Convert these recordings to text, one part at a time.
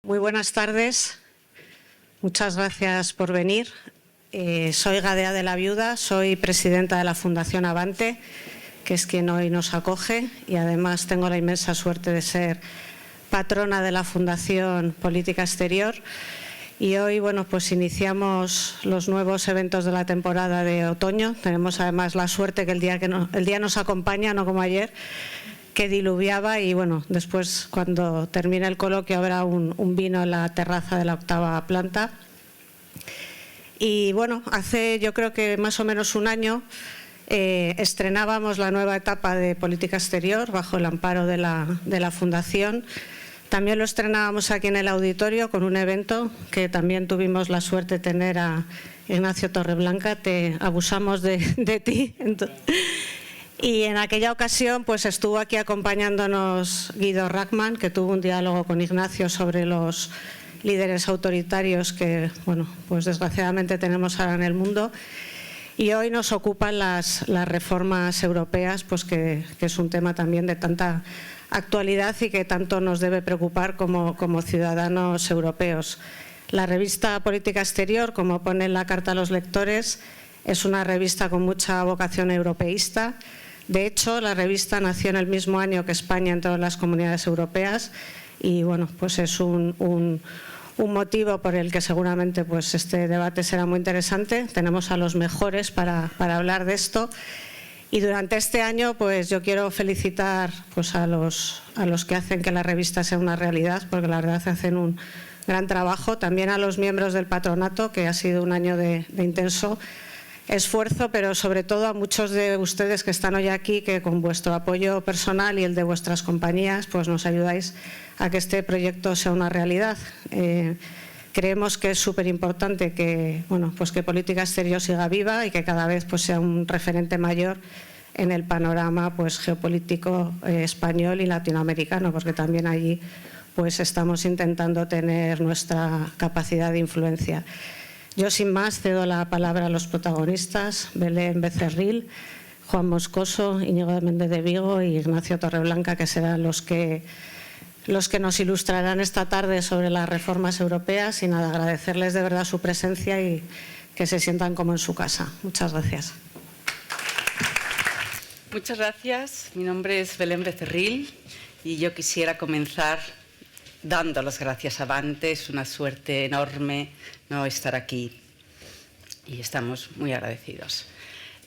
Muy buenas tardes. Muchas gracias por venir. Soy Gadea de la Viuda, soy presidenta de la Fundación Avante, que es quien hoy nos acoge, y además tengo la inmensa suerte de ser patrona de la Fundación Política Exterior. Y hoy, bueno, pues iniciamos los nuevos eventos de la temporada de otoño. Tenemos además la suerte que el día nos acompaña, no como ayer, que diluviaba, y bueno, después cuando termine el coloquio habrá un vino en la terraza de la 8ª planta. Y bueno, hace yo creo que más o menos un año estrenábamos la nueva etapa de política exterior bajo el amparo de la Fundación. También lo estrenábamos aquí en el auditorio con un evento que también tuvimos la suerte de tener a Ignacio Torreblanca. Te abusamos de ti. Y en aquella ocasión pues estuvo aquí acompañándonos Guido Rackmann, que tuvo un diálogo con Ignacio sobre los líderes autoritarios que, bueno, pues desgraciadamente tenemos ahora en el mundo. Y hoy nos ocupan las reformas europeas, pues que es un tema también de tanta actualidad y que tanto nos debe preocupar como ciudadanos europeos. La revista Política Exterior, como pone en la carta a los lectores, es una revista con mucha vocación europeísta. De hecho, la revista nació en el mismo año que España entró en las comunidades europeas y bueno, pues es un motivo por el que seguramente pues este debate será muy interesante. Tenemos a los mejores para hablar de esto. Y durante este año pues yo quiero felicitar pues a los que hacen que la revista sea una realidad, porque la verdad hacen un gran trabajo. También a los miembros del patronato, que ha sido un año de intenso esfuerzo, pero sobre todo a muchos de ustedes que están hoy aquí, que con vuestro apoyo personal y el de vuestras compañías pues nos ayudáis a que este proyecto sea una realidad. Creemos que es súper importante que, bueno, pues que Política Exterior siga viva y que cada vez pues sea un referente mayor en el panorama pues geopolítico español y latinoamericano, porque también allí pues estamos intentando tener nuestra capacidad de influencia. Yo, sin más, cedo la palabra a los protagonistas: Belén Becerril, Juan Moscoso, Íñigo Méndez de Vigo y Ignacio Torreblanca, que serán los que nos ilustrarán esta tarde sobre las reformas europeas. Y nada, agradecerles de verdad su presencia y que se sientan como en su casa. Muchas gracias. Muchas gracias. Mi nombre es Belén Becerril y yo quisiera comenzar dando las gracias a Avante. Es una suerte enorme no estar aquí y estamos muy agradecidos.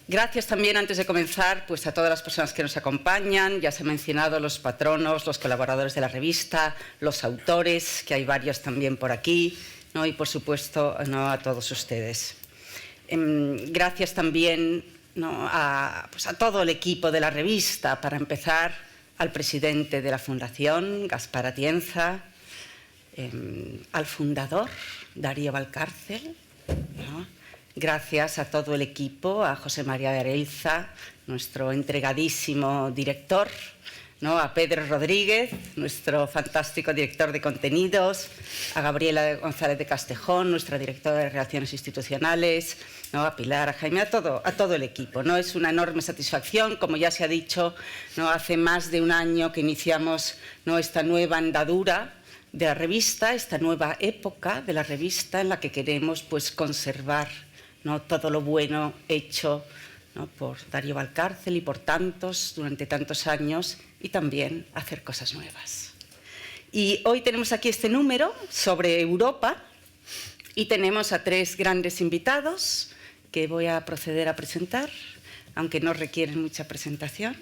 Gracias también, antes de comenzar, pues a todas las personas que nos acompañan. Ya se han mencionado los patronos, los colaboradores de la revista, los autores, que hay varios también por aquí, ¿no? Y por supuesto a todos ustedes. Gracias también, ¿no? a todo el equipo de la revista. Para empezar, al presidente de la Fundación, Gaspar Atienza, al fundador, Darío Valcárcel, ¿no? Gracias a todo el equipo, a José María de Areilza, nuestro entregadísimo director, ¿no? A Pedro Rodríguez, nuestro fantástico director de contenidos, a Gabriela González de Castejón, nuestra directora de Relaciones Institucionales, ¿no? A Pilar, a Jaime, a todo el equipo, ¿no? Es una enorme satisfacción, como ya se ha dicho, ¿no? Hace más de un año que iniciamos, ¿no? Esta nueva andadura de la revista, esta nueva época de la revista en la que queremos pues conservar, ¿no? Todo lo bueno hecho, ¿no? Por Darío Valcárcel y por tantos durante tantos años, y también hacer cosas nuevas. Y hoy tenemos aquí este número sobre Europa y tenemos a 3 grandes invitados que voy a proceder a presentar, aunque no requieren mucha presentación.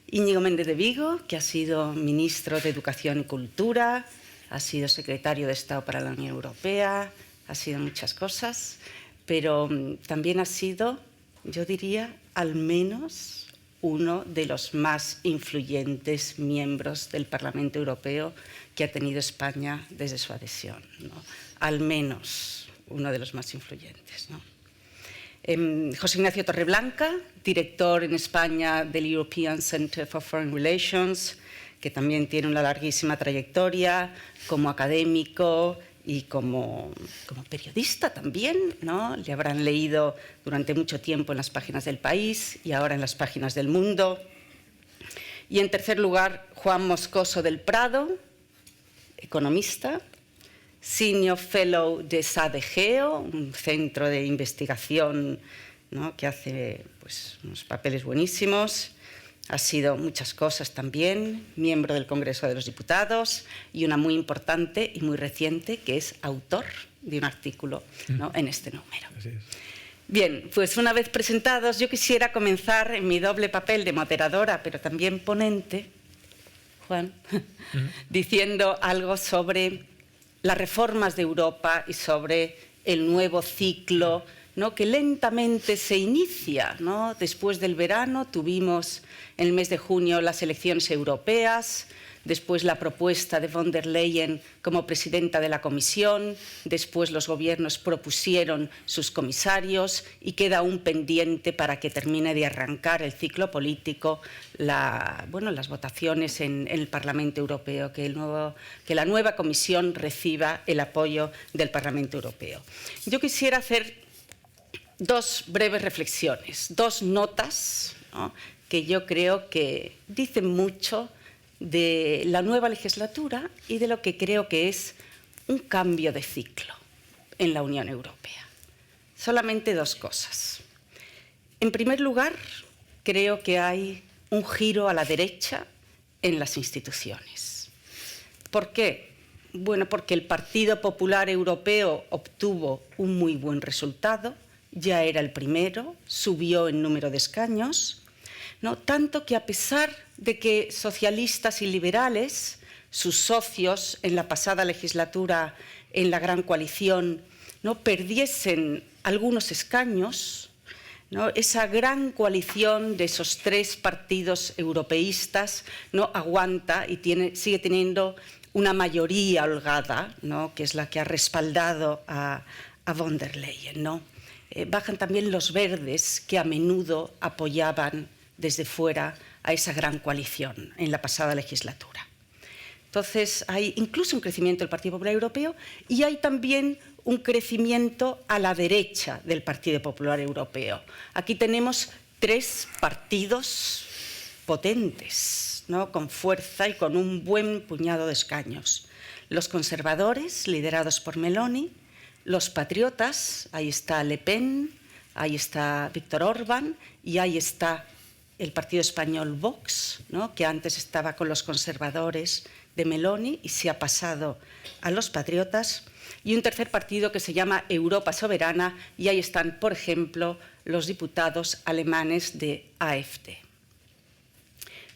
Íñigo Méndez de Vigo, que ha sido ministro de Educación y Cultura, ha sido secretario de Estado para la Unión Europea, ha sido muchas cosas, pero también ha sido, yo diría, al menos uno de los más influyentes miembros del Parlamento Europeo que ha tenido España desde su adhesión, ¿no? Al menos uno de los más influyentes, ¿no? José Ignacio Torreblanca, director en España del European Centre for Foreign Relations, que también tiene una larguísima trayectoria como académico y como periodista también, ¿no? Le habrán leído durante mucho tiempo en las páginas del País y ahora en las páginas del Mundo. Y en tercer lugar, Juan Moscoso del Prado, economista, Senior Fellow de SADEGEO, un centro de investigación, ¿no?, que hace pues, unos papeles buenísimos. Ha sido muchas cosas también, miembro del Congreso de los Diputados y una muy importante y muy reciente, que es autor de un artículo, ¿no?, en este número. Así es. Bien, pues una vez presentados, yo quisiera comenzar en mi doble papel de moderadora, pero también ponente, Juan, diciendo algo sobre las reformas de Europa y sobre el nuevo ciclo, ¿no?, que lentamente se inicia, ¿no? Después del verano tuvimos en el mes de junio las elecciones europeas, después la propuesta de von der Leyen como presidenta de la Comisión, después los gobiernos propusieron sus comisarios y queda aún pendiente para que termine de arrancar el ciclo político las votaciones en el Parlamento Europeo, que la nueva Comisión reciba el apoyo del Parlamento Europeo. Yo quisiera hacer dos breves reflexiones, dos notas, ¿no?, que yo creo que dicen mucho de la nueva legislatura y de lo que creo que es un cambio de ciclo en la Unión Europea. Solamente dos cosas. En primer lugar, creo que hay un giro a la derecha en las instituciones. ¿Por qué? Bueno, porque el Partido Popular Europeo obtuvo un muy buen resultado, ya era el primero, subió en número de escaños, ¿no?, tanto que a pesar de que socialistas y liberales, sus socios en la pasada legislatura en la gran coalición, ¿no?, perdiesen algunos escaños, ¿no?, esa gran coalición de esos tres partidos europeístas no aguanta y sigue teniendo una mayoría holgada, ¿no?, que es la que ha respaldado a von der Leyen, ¿no? Bajan también los verdes, que a menudo apoyaban desde fuera a esa gran coalición en la pasada legislatura. Entonces, hay incluso un crecimiento del Partido Popular Europeo y hay también un crecimiento a la derecha del Partido Popular Europeo. Aquí tenemos tres partidos potentes, ¿no?, con fuerza y con un buen puñado de escaños. Los conservadores, liderados por Meloni, los patriotas, ahí está Le Pen, ahí está Víctor Orbán y ahí está el partido español Vox, ¿no?, que antes estaba con los conservadores de Meloni y se ha pasado a los patriotas, y un tercer partido que se llama Europa Soberana, y ahí están, por ejemplo, los diputados alemanes de AfD.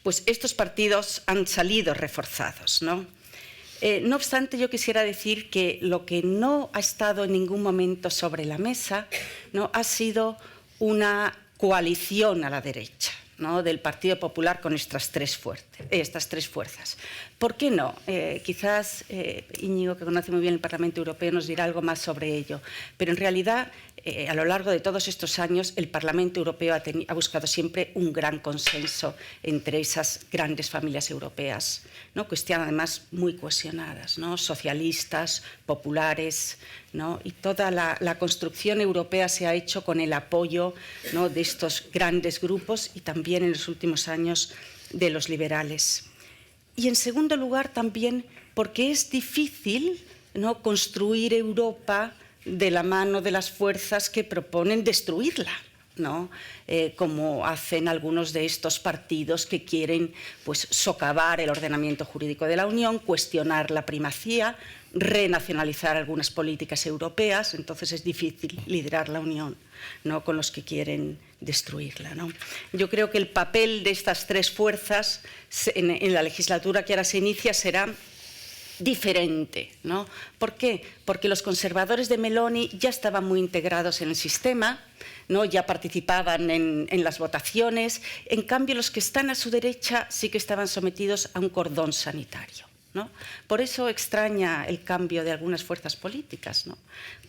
Pues estos partidos han salido reforzados, ¿no? No obstante, yo quisiera decir que lo que no ha estado en ningún momento sobre la mesa, ¿no?, ha sido una coalición a la derecha, ¿no?, del Partido Popular con estas tres fuerzas. ¿Por qué no? Quizás Íñigo, que conoce muy bien el Parlamento Europeo, nos dirá algo más sobre ello. Pero en realidad, a lo largo de todos estos años, el Parlamento Europeo ha buscado siempre un gran consenso entre esas grandes familias europeas, ¿no?, que están además muy cohesionadas, ¿no?, socialistas, populares, ¿no?, y toda la construcción europea se ha hecho con el apoyo, ¿no?, de estos grandes grupos y también en los últimos años de los liberales. Y en segundo lugar también porque es difícil, ¿no?, construir Europa de la mano de las fuerzas que proponen destruirla, ¿no?, como hacen algunos de estos partidos que quieren pues, socavar el ordenamiento jurídico de la Unión, cuestionar la primacía, renacionalizar algunas políticas europeas. Entonces es difícil liderar la Unión, ¿no?, con los que quieren destruirla, ¿no? Yo creo que el papel de estas tres fuerzas en la legislatura que ahora se inicia será diferente, ¿no? ¿Por qué? Porque los conservadores de Meloni ya estaban muy integrados en el sistema, ¿no?, ya participaban en las votaciones. En cambio, los que están a su derecha sí que estaban sometidos a un cordón sanitario, ¿no? Por eso extraña el cambio de algunas fuerzas políticas, ¿no?,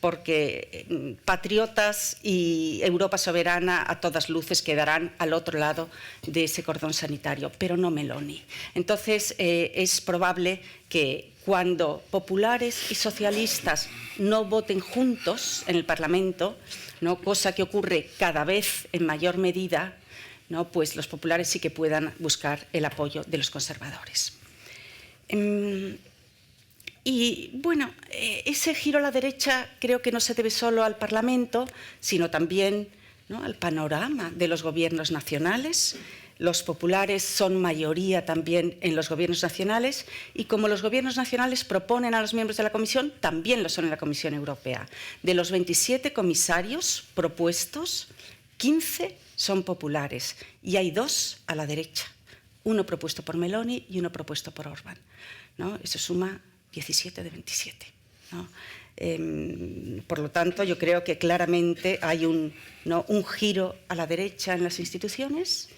porque patriotas y Europa Soberana a todas luces quedarán al otro lado de ese cordón sanitario, pero no Meloni. Entonces es probable que cuando populares y socialistas no voten juntos en el Parlamento, ¿no?, cosa que ocurre cada vez en mayor medida, ¿no?, pues los populares sí que puedan buscar el apoyo de los conservadores. Y bueno, ese giro a la derecha creo que no se debe solo al Parlamento, sino también, ¿no?, al panorama de los gobiernos nacionales. Los populares son mayoría también en los gobiernos nacionales y como los gobiernos nacionales proponen a los miembros de la Comisión, también lo son en la Comisión Europea. De los 27 comisarios propuestos, 15 son populares y hay 2 a la derecha. Uno propuesto por Meloni y uno propuesto por Orbán, ¿no? Eso suma 17 de 27, ¿no? Por lo tanto, yo creo que claramente hay un giro a la derecha en las instituciones.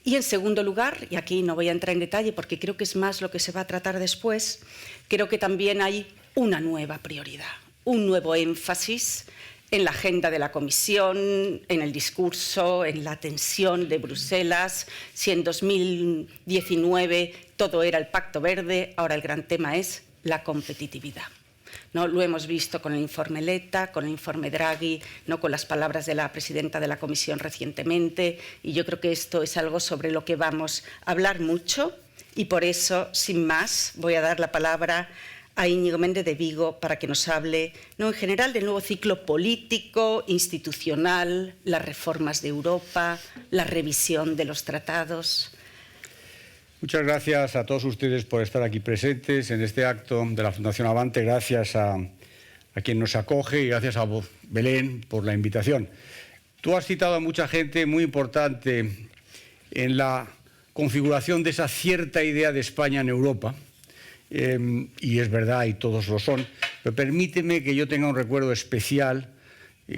Y en segundo lugar, y aquí no voy a entrar en detalle porque creo que es más lo que se va a tratar después, creo que también hay una nueva prioridad, un nuevo énfasis en la agenda de la Comisión, en el discurso, en la tensión de Bruselas. Si en 2019 todo era el Pacto Verde, ahora el gran tema es la competitividad, ¿no? Lo hemos visto con el informe Letta, con el informe Draghi, ¿no?, con las palabras de la presidenta de la Comisión recientemente, y yo creo que esto es algo sobre lo que vamos a hablar mucho y por eso, sin más, voy a dar la palabra a Íñigo Méndez de Vigo para que nos hable, ¿no?, en general del nuevo ciclo político, institucional, las reformas de Europa, la revisión de los tratados. Muchas gracias a todos ustedes por estar aquí presentes en este acto de la Fundación Avante. Gracias a quien nos acoge y gracias a Belén por la invitación. Tú has citado a mucha gente muy importante en la configuración de esa cierta idea de España en Europa. Y es verdad, y todos lo son, pero permíteme que yo tenga un recuerdo especial,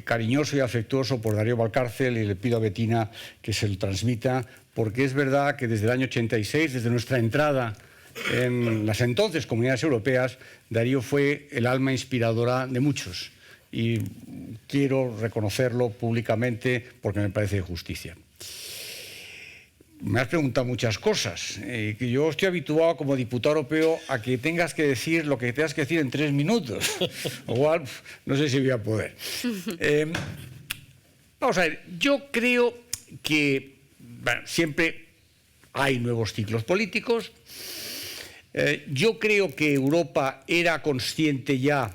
cariñoso y afectuoso por Darío Valcárcel, y le pido a Bettina que se lo transmita, porque es verdad que desde el año 86, desde nuestra entrada en las entonces comunidades europeas, Darío fue el alma inspiradora de muchos, y quiero reconocerlo públicamente porque me parece de justicia. Me has preguntado muchas cosas. Que yo estoy habituado como diputado europeo a que tengas que decir lo que tengas que decir en 3 minutos. Igual, no sé si voy a poder. Vamos a ver, yo creo que siempre hay nuevos ciclos políticos. Yo creo que Europa era consciente ya,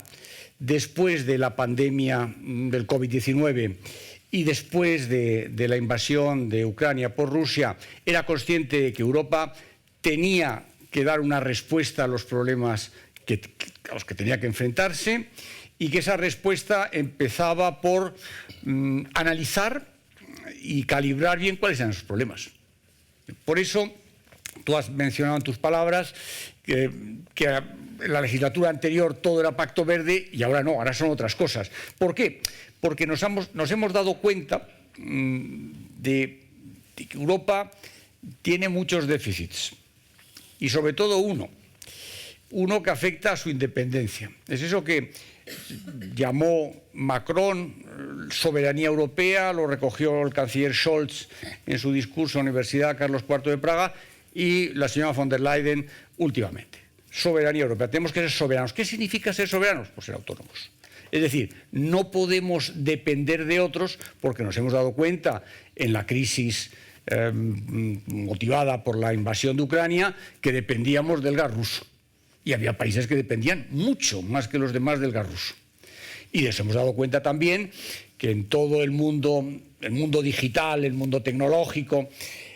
después de la pandemia del COVID-19, y después de la invasión de Ucrania por Rusia, era consciente de que Europa tenía que dar una respuesta a los problemas a los que tenía que enfrentarse, y que esa respuesta empezaba por analizar y calibrar bien cuáles eran esos problemas. Por eso, tú has mencionado en tus palabras que en la legislatura anterior todo era Pacto Verde y ahora no, ahora son otras cosas. ¿Por qué? Porque nos hemos dado cuenta de que Europa tiene muchos déficits, y sobre todo uno que afecta a su independencia. Es eso que llamó Macron soberanía europea, lo recogió el canciller Scholz en su discurso en la Universidad Carlos IV de Praga, y la señora von der Leyen últimamente. Soberanía europea. Tenemos que ser soberanos. ¿Qué significa ser soberanos? Pues ser autónomos. Es decir, no podemos depender de otros, porque nos hemos dado cuenta en la crisis motivada por la invasión de Ucrania que dependíamos del gas ruso. Y había países que dependían mucho más que los demás del gas ruso. Y nos hemos dado cuenta también que en todo el mundo digital, el mundo tecnológico,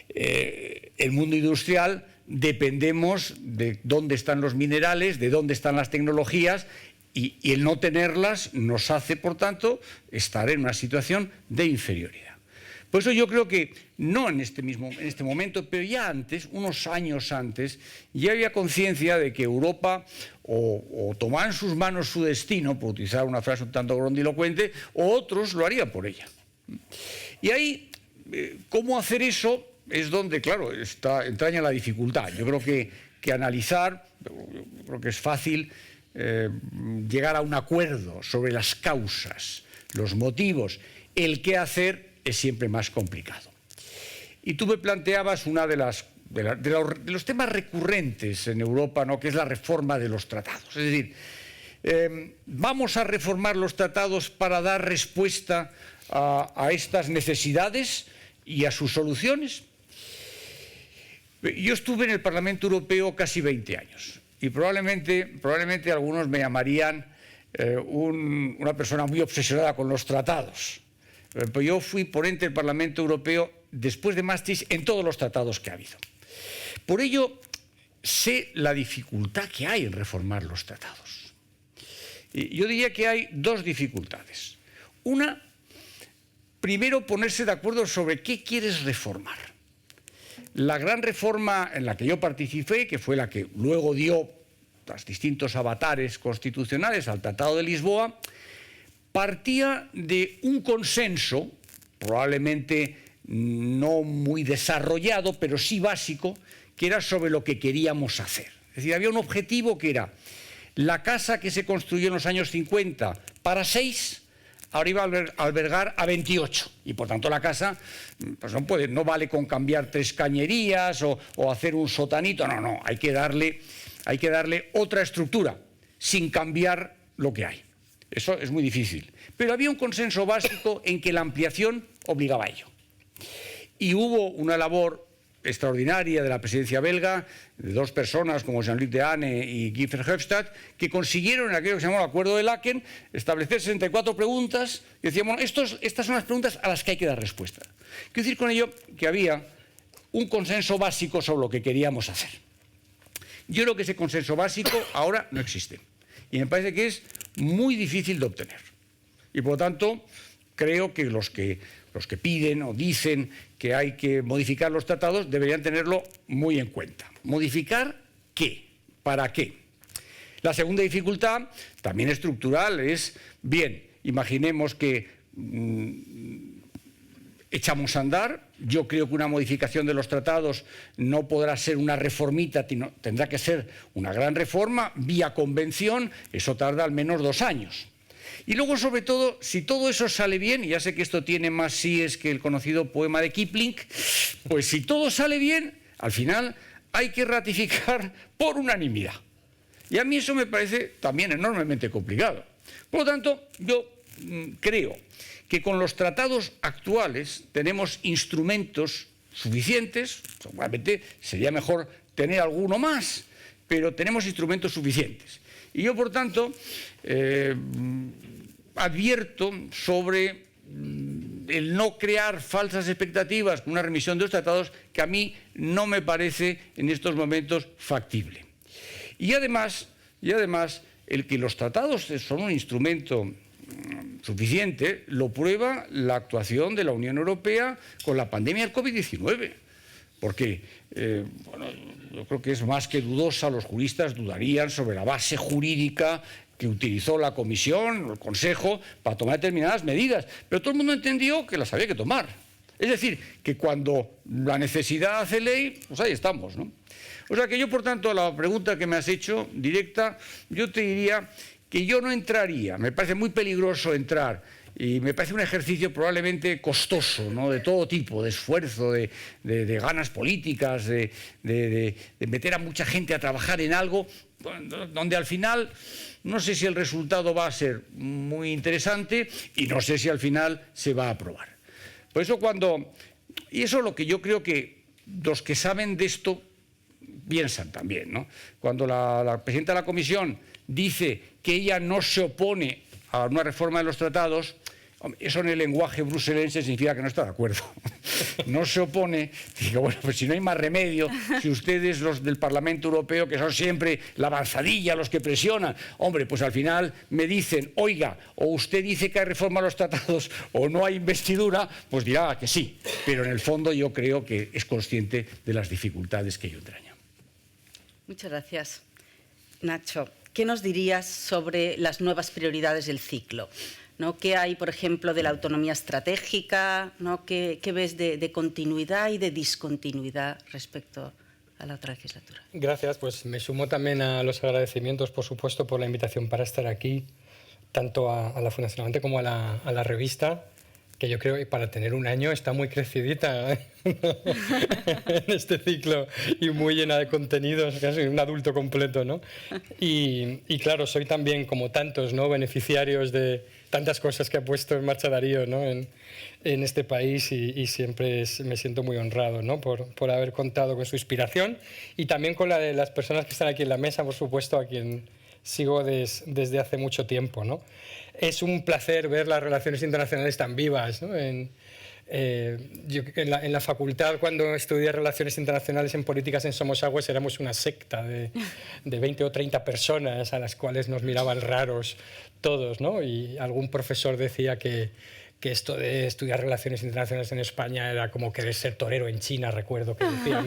el mundo industrial, dependemos de dónde están los minerales, de dónde están las tecnologías, y el no tenerlas nos hace, por tanto, estar en una situación de inferioridad. Por eso yo creo que, no en este momento, pero ya antes, unos años antes, ya había conciencia de que Europa o tomaba en sus manos su destino, por utilizar una frase un tanto grandilocuente, o otros lo harían por ella. Y ahí, ¿cómo hacer eso? Es donde, claro, entraña la dificultad. Yo creo que analizar, yo creo que es fácil llegar a un acuerdo sobre las causas, los motivos. El qué hacer es siempre más complicado. Y tú me planteabas una de los temas recurrentes en Europa, ¿no?, que es la reforma de los tratados. Es decir, ¿vamos a reformar los tratados para dar respuesta a estas necesidades y a sus soluciones? Yo estuve en el Parlamento Europeo casi 20 años y probablemente algunos me llamarían una persona muy obsesionada con los tratados. Pero yo fui ponente del Parlamento Europeo después de Maastricht en todos los tratados que ha habido. Por ello, sé la dificultad que hay en reformar los tratados. Y yo diría que hay dos dificultades. Una, primero ponerse de acuerdo sobre qué quieres reformar. La gran reforma en la que yo participé, que fue la que luego dio los distintos avatares constitucionales al Tratado de Lisboa, partía de un consenso, probablemente no muy desarrollado, pero sí básico, que era sobre lo que queríamos hacer. Es decir, había un objetivo que era la casa que se construyó en los años 50 para 6, ahora iba a albergar a 28. Y por tanto la casa pues no vale con cambiar 3 cañerías o hacer un sotanito. No, hay que darle otra estructura sin cambiar lo que hay. Eso es muy difícil. Pero había un consenso básico en que la ampliación obligaba a ello. Y hubo una labor extraordinaria de la presidencia belga, de 2 personas como Jean-Luc Dehaene y Guy Verhofstadt, que consiguieron en aquello que se llamó el Acuerdo de Laken establecer 64 preguntas y decíamos, estas son las preguntas a las que hay que dar respuesta. Quiero decir con ello que había un consenso básico sobre lo que queríamos hacer. Yo creo que ese consenso básico ahora no existe y me parece que es muy difícil de obtener. Y por lo tanto, creo que los que piden o dicen que hay que modificar los tratados deberían tenerlo muy en cuenta. ¿Modificar qué? ¿Para qué? La segunda dificultad, también estructural, es, bien, imaginemos que echamos a andar. Yo creo que una modificación de los tratados no podrá ser una reformita, tendrá que ser una gran reforma vía convención, eso tarda al menos 2 años. Y luego, sobre todo, si todo eso sale bien, y ya sé que esto tiene más síes que el conocido poema de Kipling, pues si todo sale bien, al final hay que ratificar por unanimidad. Y a mí eso me parece también enormemente complicado. Por lo tanto, yo creo que con los tratados actuales tenemos instrumentos suficientes, seguramente sería mejor tener alguno más, pero tenemos instrumentos suficientes. Y yo, por tanto, advierto sobre el no crear falsas expectativas con una remisión de los tratados que a mí no me parece en estos momentos factible. Y además, el que los tratados son un instrumento suficiente lo prueba la actuación de la Unión Europea con la pandemia del COVID-19. Porque yo creo que es más que dudosa, los juristas dudarían sobre la base jurídica que utilizó la Comisión o el Consejo para tomar determinadas medidas. Pero todo el mundo entendió que las había que tomar. Es decir, que cuando la necesidad hace ley, pues ahí estamos, ¿no? O sea que yo, por tanto, a la pregunta que me has hecho, directa, yo te diría que yo no entraría, me parece muy peligroso entrar, y me parece un ejercicio probablemente costoso, ¿no? De todo tipo, de esfuerzo, de ganas políticas, de meter a mucha gente a trabajar en algo donde al final no sé si el resultado va a ser muy interesante y no sé si al final se va a aprobar. Por eso y eso es lo que yo creo que los que saben de esto piensan también, ¿no? Cuando la presidenta de la Comisión dice que ella no se opone a una reforma de los tratados, eso en el lenguaje bruselense significa que no está de acuerdo. No se opone. Digo, bueno, pues si no hay más remedio, si ustedes, los del Parlamento Europeo, que son siempre la avanzadilla, los que presionan, hombre, pues al final me dicen, oiga, o usted dice que hay reforma a los tratados o no hay investidura, pues dirá que sí. Pero en el fondo yo creo que es consciente de las dificultades que ello entraña. Muchas gracias. Nacho, ¿qué nos dirías sobre las nuevas prioridades del ciclo? ¿No? ¿Qué hay, por ejemplo, de la autonomía estratégica? ¿No? ¿Qué ves de continuidad y de discontinuidad respecto a la otra legislatura? Gracias, pues me sumo también a los agradecimientos, por supuesto, por la invitación para estar aquí, tanto a la Fundación Avante como a la revista. que yo creo que para tener un año está muy crecidita en este ciclo y muy llena de contenidos, casi un adulto completo, ¿no? Y claro, soy también, como tantos, ¿no?, beneficiarios de tantas cosas que ha puesto en marcha Darío, ¿no?, en este país, y siempre me siento muy honrado, ¿no?, por haber contado con su inspiración y también con la de las personas que están aquí en la mesa, por supuesto, a quien sigo desde hace mucho tiempo, ¿no? Es un placer ver las relaciones internacionales tan vivas, ¿no? Yo en la facultad, cuando estudié Relaciones Internacionales en Políticas en Somosaguas, éramos una secta de 20 o 30 personas a las cuales nos miraban raros todos, ¿no? Y algún profesor decía que esto de estudiar Relaciones Internacionales en España era como querer ser torero en China, recuerdo que decía.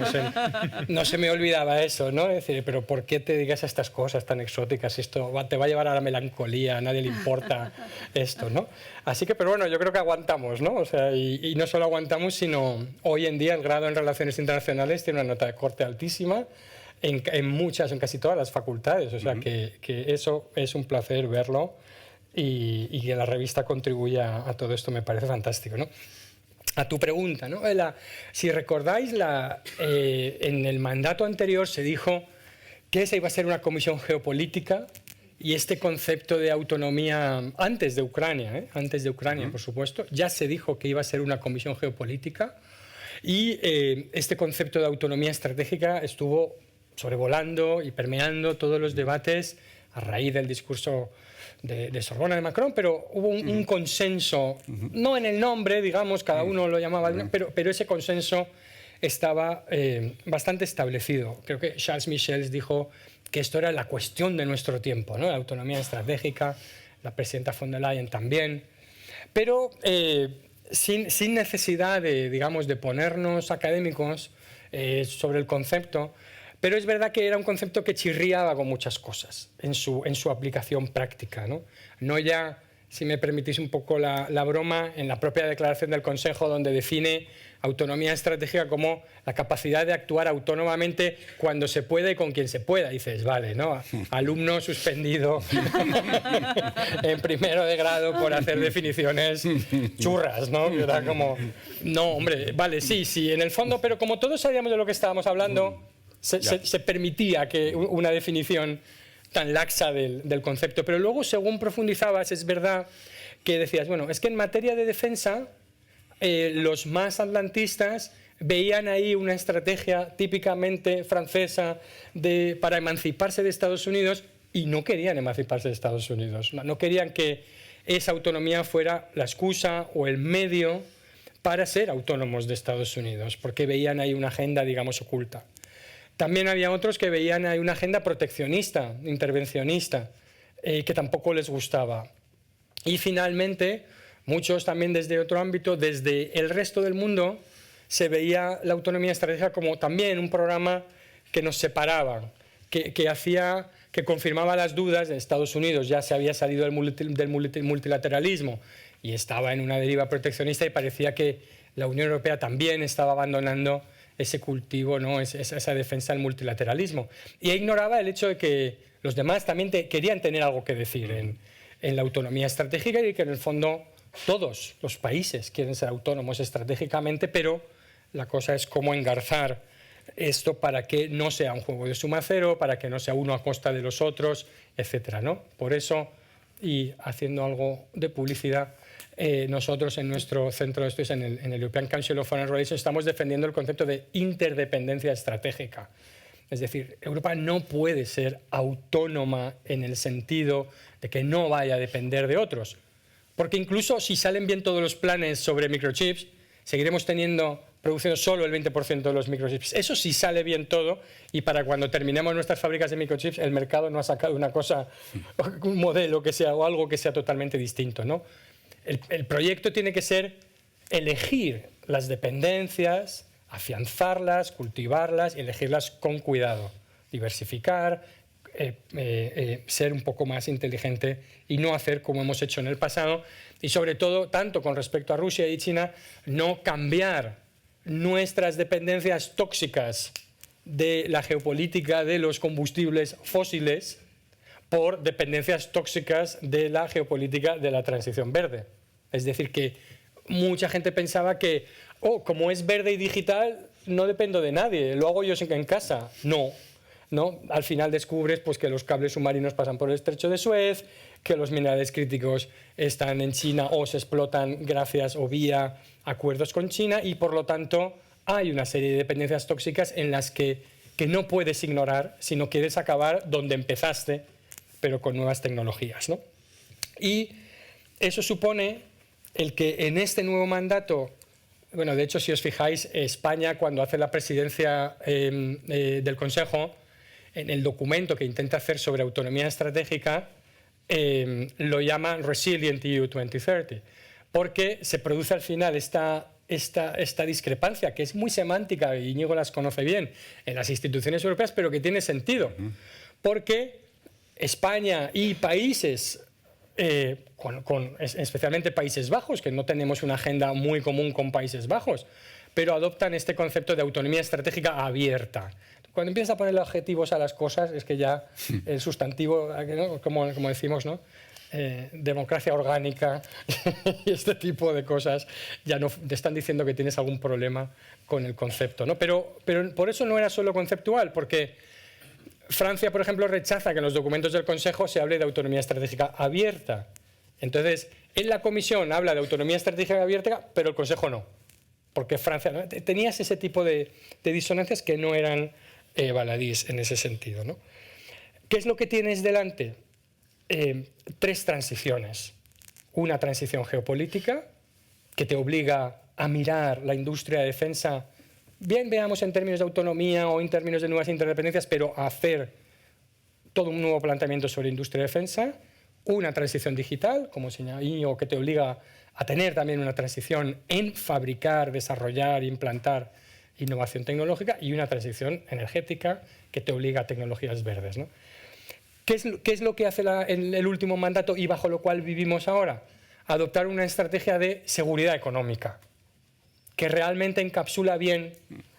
No se me olvidaba eso, ¿no? Es decir, pero ¿por qué te digas estas cosas tan exóticas? Esto te va a llevar a la melancolía, a nadie le importa esto, ¿no? Así que, pero bueno, yo creo que aguantamos, ¿no? O sea, y no solo aguantamos, sino hoy en día el grado en Relaciones Internacionales tiene una nota de corte altísima en casi todas las facultades. O sea, que eso es un placer verlo. Y que la revista contribuya a todo esto me parece fantástico, ¿no? A tu pregunta, ¿no? Si recordáis, en el mandato anterior se dijo que esa iba a ser una comisión geopolítica, y este concepto de autonomía, antes de Ucrania, por supuesto, ya se dijo que iba a ser una comisión geopolítica, y este concepto de autonomía estratégica estuvo sobrevolando y permeando todos los debates a raíz del discurso de Sorbona de Macron, pero hubo un consenso, no en el nombre, digamos, cada uno lo llamaba, pero ese consenso estaba bastante establecido. Creo que Charles Michel dijo que esto era la cuestión de nuestro tiempo, ¿no? La autonomía estratégica, la presidenta von der Leyen también, pero sin necesidad de ponernos académicos sobre el concepto. Pero es verdad que era un concepto que chirriaba con muchas cosas en su aplicación práctica, ¿no? No ya, si me permitís un poco la broma, en la propia declaración del Consejo, donde define autonomía estratégica como la capacidad de actuar autónomamente cuando se puede y con quien se pueda. Dices, vale, ¿no? Alumno suspendido en primero de grado por hacer definiciones churras, ¿no? Era como, no, hombre, vale, sí, en el fondo, pero como todos sabíamos de lo que estábamos hablando, se permitía que una definición tan laxa del concepto. Pero luego, según profundizabas, es verdad que decías, bueno, es que en materia de defensa, los más atlantistas veían ahí una estrategia típicamente francesa para emanciparse de Estados Unidos, y no querían emanciparse de Estados Unidos. No querían que esa autonomía fuera la excusa o el medio para ser autónomos de Estados Unidos, porque veían ahí una agenda, digamos, oculta. También había otros que veían ahí una agenda proteccionista, intervencionista, que tampoco les gustaba. Y finalmente, muchos también desde otro ámbito, desde el resto del mundo, se veía la autonomía estratégica como también un programa que nos separaba, que confirmaba las dudas de Estados Unidos. Ya se había salido del multilateralismo y estaba en una deriva proteccionista, y parecía que la Unión Europea también estaba abandonando ese cultivo, ¿no? esa defensa del multilateralismo. Y ignoraba el hecho de que los demás también querían tener algo que decir en la autonomía estratégica, y que en el fondo todos los países quieren ser autónomos estratégicamente, pero la cosa es cómo engarzar esto para que no sea un juego de suma cero, para que no sea uno a costa de los otros, etcétera, ¿no? Por eso, y haciendo algo de publicidad, nosotros en nuestro centro de estudios, en el European Council of Foreign Relations, estamos defendiendo el concepto de interdependencia estratégica. Es decir, Europa no puede ser autónoma en el sentido de que no vaya a depender de otros. Porque incluso si salen bien todos los planes sobre microchips, seguiremos produciendo solo el 20% de los microchips. Eso sí sale bien todo, y para cuando terminemos nuestras fábricas de microchips, el mercado no ha sacado una cosa, un modelo que sea, o algo que sea totalmente distinto, ¿no? El proyecto tiene que ser elegir las dependencias, afianzarlas, cultivarlas y elegirlas con cuidado, diversificar, ser un poco más inteligente y no hacer como hemos hecho en el pasado, y sobre todo, tanto con respecto a Rusia y China, no cambiar nuestras dependencias tóxicas de la geopolítica de los combustibles fósiles por dependencias tóxicas de la geopolítica de la transición verde. Es decir, que mucha gente pensaba que, como es verde y digital, no dependo de nadie, lo hago yo en casa. No, al final descubres pues, que los cables submarinos pasan por el estrecho de Suez, que los minerales críticos están en China o se explotan gracias o vía acuerdos con China, y por lo tanto hay una serie de dependencias tóxicas en las que no puedes ignorar si no quieres acabar donde empezaste, pero con nuevas tecnologías, ¿no? Y eso supone el que en este nuevo mandato, bueno, de hecho, si os fijáis, España, cuando hace la presidencia del Consejo, en el documento que intenta hacer sobre autonomía estratégica, lo llama Resilient EU 2030, porque se produce al final esta discrepancia, que es muy semántica, y Íñigo las conoce bien, en las instituciones europeas, pero que tiene sentido, porque España y países, especialmente Países Bajos, que no tenemos una agenda muy común con Países Bajos, pero adoptan este concepto de autonomía estratégica abierta. Cuando empiezas a ponerle objetivos a las cosas, es que ya el sustantivo, ¿no? como decimos, ¿no? Democracia orgánica y este tipo de cosas, ya no te están diciendo que tienes algún problema con el concepto, ¿no? Pero por eso no era solo conceptual, porque Francia, por ejemplo, rechaza que en los documentos del Consejo se hable de autonomía estratégica abierta. Entonces, en la Comisión habla de autonomía estratégica abierta, pero el Consejo no, porque Francia, ¿no? Tenías ese tipo de disonancias que no eran baladís en ese sentido, ¿no? ¿Qué es lo que tienes delante? 3 transiciones. Una transición geopolítica que te obliga a mirar la industria de defensa, bien veamos en términos de autonomía o en términos de nuevas interdependencias, pero a hacer todo un nuevo planteamiento sobre industria de defensa. Una transición digital, como señalé, o que te obliga a tener también una transición en fabricar, desarrollar, implantar innovación tecnológica, y una transición energética que te obliga a tecnologías verdes, ¿no? ¿Qué es lo que hace el último mandato y bajo lo cual vivimos ahora? Adoptar una estrategia de seguridad económica que realmente encapsula bien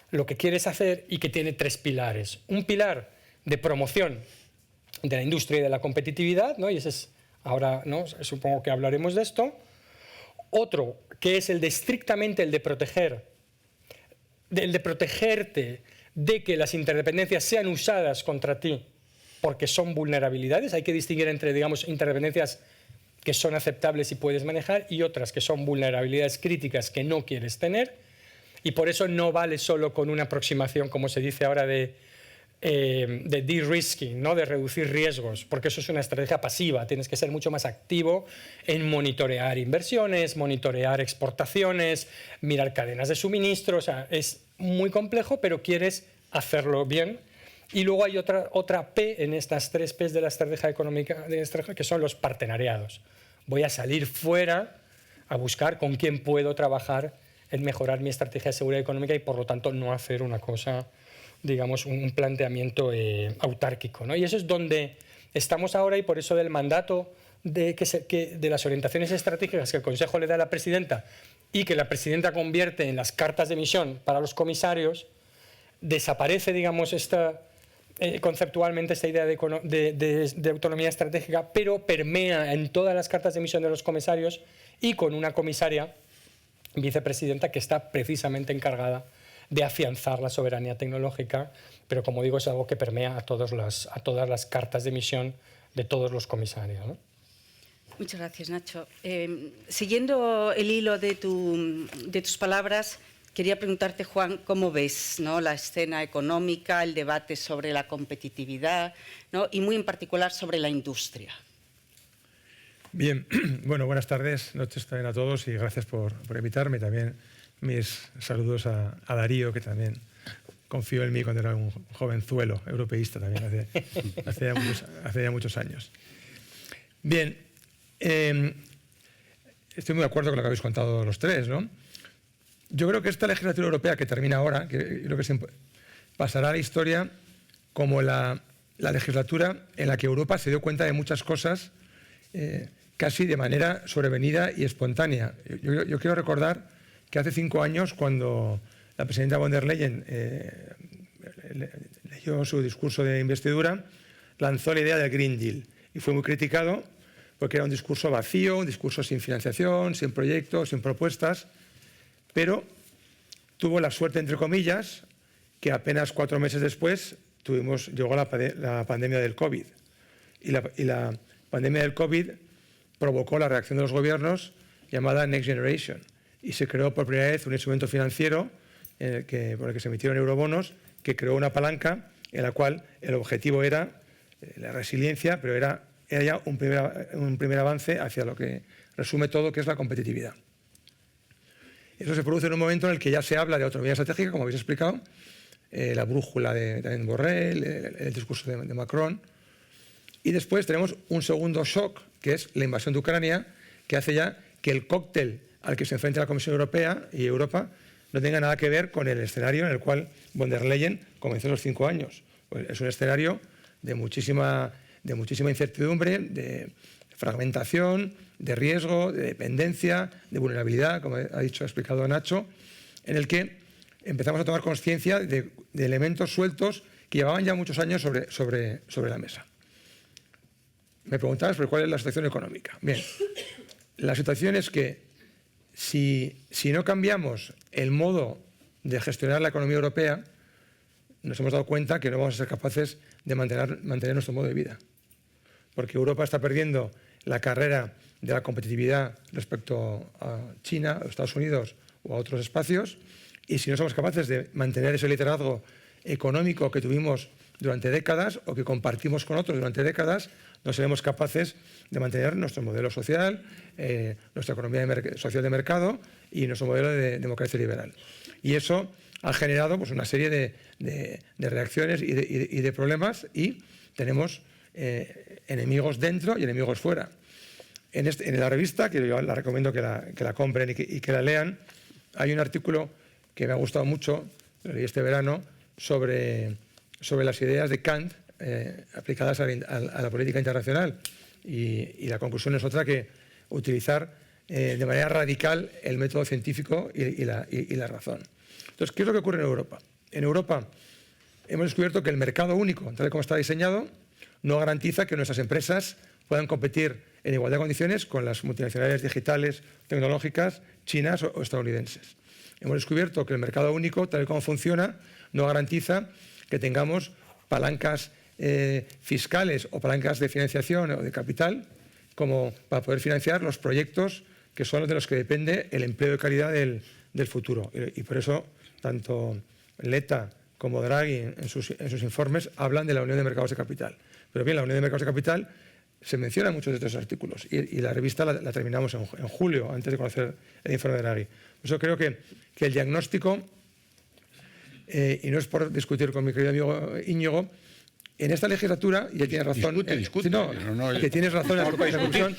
lo que quieres hacer y que tiene 3 pilares. Un pilar de promoción de la industria y de la competitividad, ¿no? Y ese es ahora, ¿no? Supongo que hablaremos de esto. Otro, que es estrictamente el de protegerte de que las interdependencias sean usadas contra ti porque son vulnerabilidades. Hay que distinguir entre, digamos, interdependencias que son aceptables y puedes manejar y otras que son vulnerabilidades críticas que no quieres tener, y por eso no vale solo con una aproximación, como se dice ahora, de de-risking, ¿no? De reducir riesgos, porque eso es una estrategia pasiva. Tienes que ser mucho más activo en monitorear inversiones, monitorear exportaciones, mirar cadenas de suministro. O sea, es muy complejo, pero quieres hacerlo bien. Y luego hay otra P en estas 3 P's de la estrategia económica, que son los partenariados. Voy a salir fuera a buscar con quién puedo trabajar en mejorar mi estrategia de seguridad económica y, por lo tanto, no hacer una cosa, digamos, un planteamiento autárquico, ¿no? Y eso es donde estamos ahora, y por eso del mandato de las orientaciones estratégicas que el Consejo le da a la presidenta y que la presidenta convierte en las cartas de misión para los comisarios, desaparece, digamos, conceptualmente esta idea de autonomía estratégica, pero permea en todas las cartas de misión de los comisarios, y con una comisaria vicepresidenta que está precisamente encargada de afianzar la soberanía tecnológica, pero como digo, es algo que permea a todas las cartas de misión de todos los comisarios, ¿no? Muchas gracias, Nacho. Siguiendo el hilo de tus palabras, quería preguntarte, Juan, ¿cómo ves, ¿no? La escena económica, el debate sobre la competitividad, ¿no? Y muy en particular sobre la industria? Bien, bueno, buenas tardes, noches también a todos, y gracias por invitarme. También mis saludos a Darío, que también confió en mí cuando era un jovenzuelo europeísta también, hace ya muchos años. Bien, estoy muy de acuerdo con lo que habéis contado los 3, ¿no? Yo creo que esta legislatura europea que termina ahora, que creo que pasará a la historia como la legislatura en la que Europa se dio cuenta de muchas cosas casi de manera sobrevenida y espontánea. Yo quiero recordar que hace 5 años, cuando la presidenta von der Leyen leyó su discurso de investidura, lanzó la idea del Green Deal y fue muy criticado porque era un discurso vacío, un discurso sin financiación, sin proyectos, sin propuestas, pero tuvo la suerte, entre comillas, que apenas 4 meses después llegó la pandemia del COVID. Y la pandemia del COVID provocó la reacción de los gobiernos llamada Next Generation, y se creó por primera vez un instrumento financiero por el que se emitieron eurobonos, que creó una palanca en la cual el objetivo era la resiliencia, pero era ya un primer avance hacia lo que resume todo, que es la competitividad. Eso se produce en un momento en el que ya se habla de autonomía estratégica, como habéis explicado, la brújula de Borrell, el discurso de Macron, y después tenemos un segundo shock, que es la invasión de Ucrania, que hace ya que el cóctel al que se enfrenta la Comisión Europea y Europa no tenga nada que ver con el escenario en el cual von der Leyen comenzó los 5 años. Pues es un escenario de muchísima incertidumbre, de fragmentación, de riesgo, de dependencia, de vulnerabilidad, como ha explicado Nacho, en el que empezamos a tomar conciencia de elementos sueltos que llevaban ya muchos años sobre la mesa. Me preguntabas por cuál es la situación económica. Bien, la situación es que si no cambiamos el modo de gestionar la economía europea, nos hemos dado cuenta que no vamos a ser capaces de mantener nuestro modo de vida. Porque Europa está perdiendo la carrera de la competitividad respecto a China, a Estados Unidos o a otros espacios, y si no somos capaces de mantener ese liderazgo económico que tuvimos durante décadas o que compartimos con otros durante décadas, no seremos capaces de mantener nuestro modelo social, nuestra economía social de mercado y nuestro modelo de democracia liberal. Y eso ha generado pues, una serie de reacciones y de problemas, y tenemos enemigos dentro y enemigos fuera. En la revista, que yo la recomiendo que la compren y que la lean, hay un artículo que me ha gustado mucho, lo leí este verano, sobre las ideas de Kant aplicadas a la política internacional. Y la conclusión es otra, que utilizar de manera radical el método científico y la razón. Entonces, ¿qué es lo que ocurre en Europa? En Europa hemos descubierto que el mercado único, tal y como está diseñado, no garantiza que nuestras empresas puedan competir en igualdad de condiciones con las multinacionales digitales, tecnológicas, chinas o estadounidenses. Hemos descubierto que el mercado único, tal y como funciona, no garantiza que tengamos palancas fiscales o palancas de financiación o de capital como para poder financiar los proyectos que son los de los que depende el empleo de calidad del futuro. Y por eso, tanto Letta como Draghi en sus informes hablan de la Unión de Mercados de Capital. Pero bien, la Unión de Mercados de Capital se menciona en muchos de estos artículos, y la revista la terminamos en julio, antes de conocer el informe de Draghi. Por eso creo que el diagnóstico, y no es por discutir con mi querido amigo Íñigo, en esta legislatura, y él tiene razón, que tienes razón en la conclusión,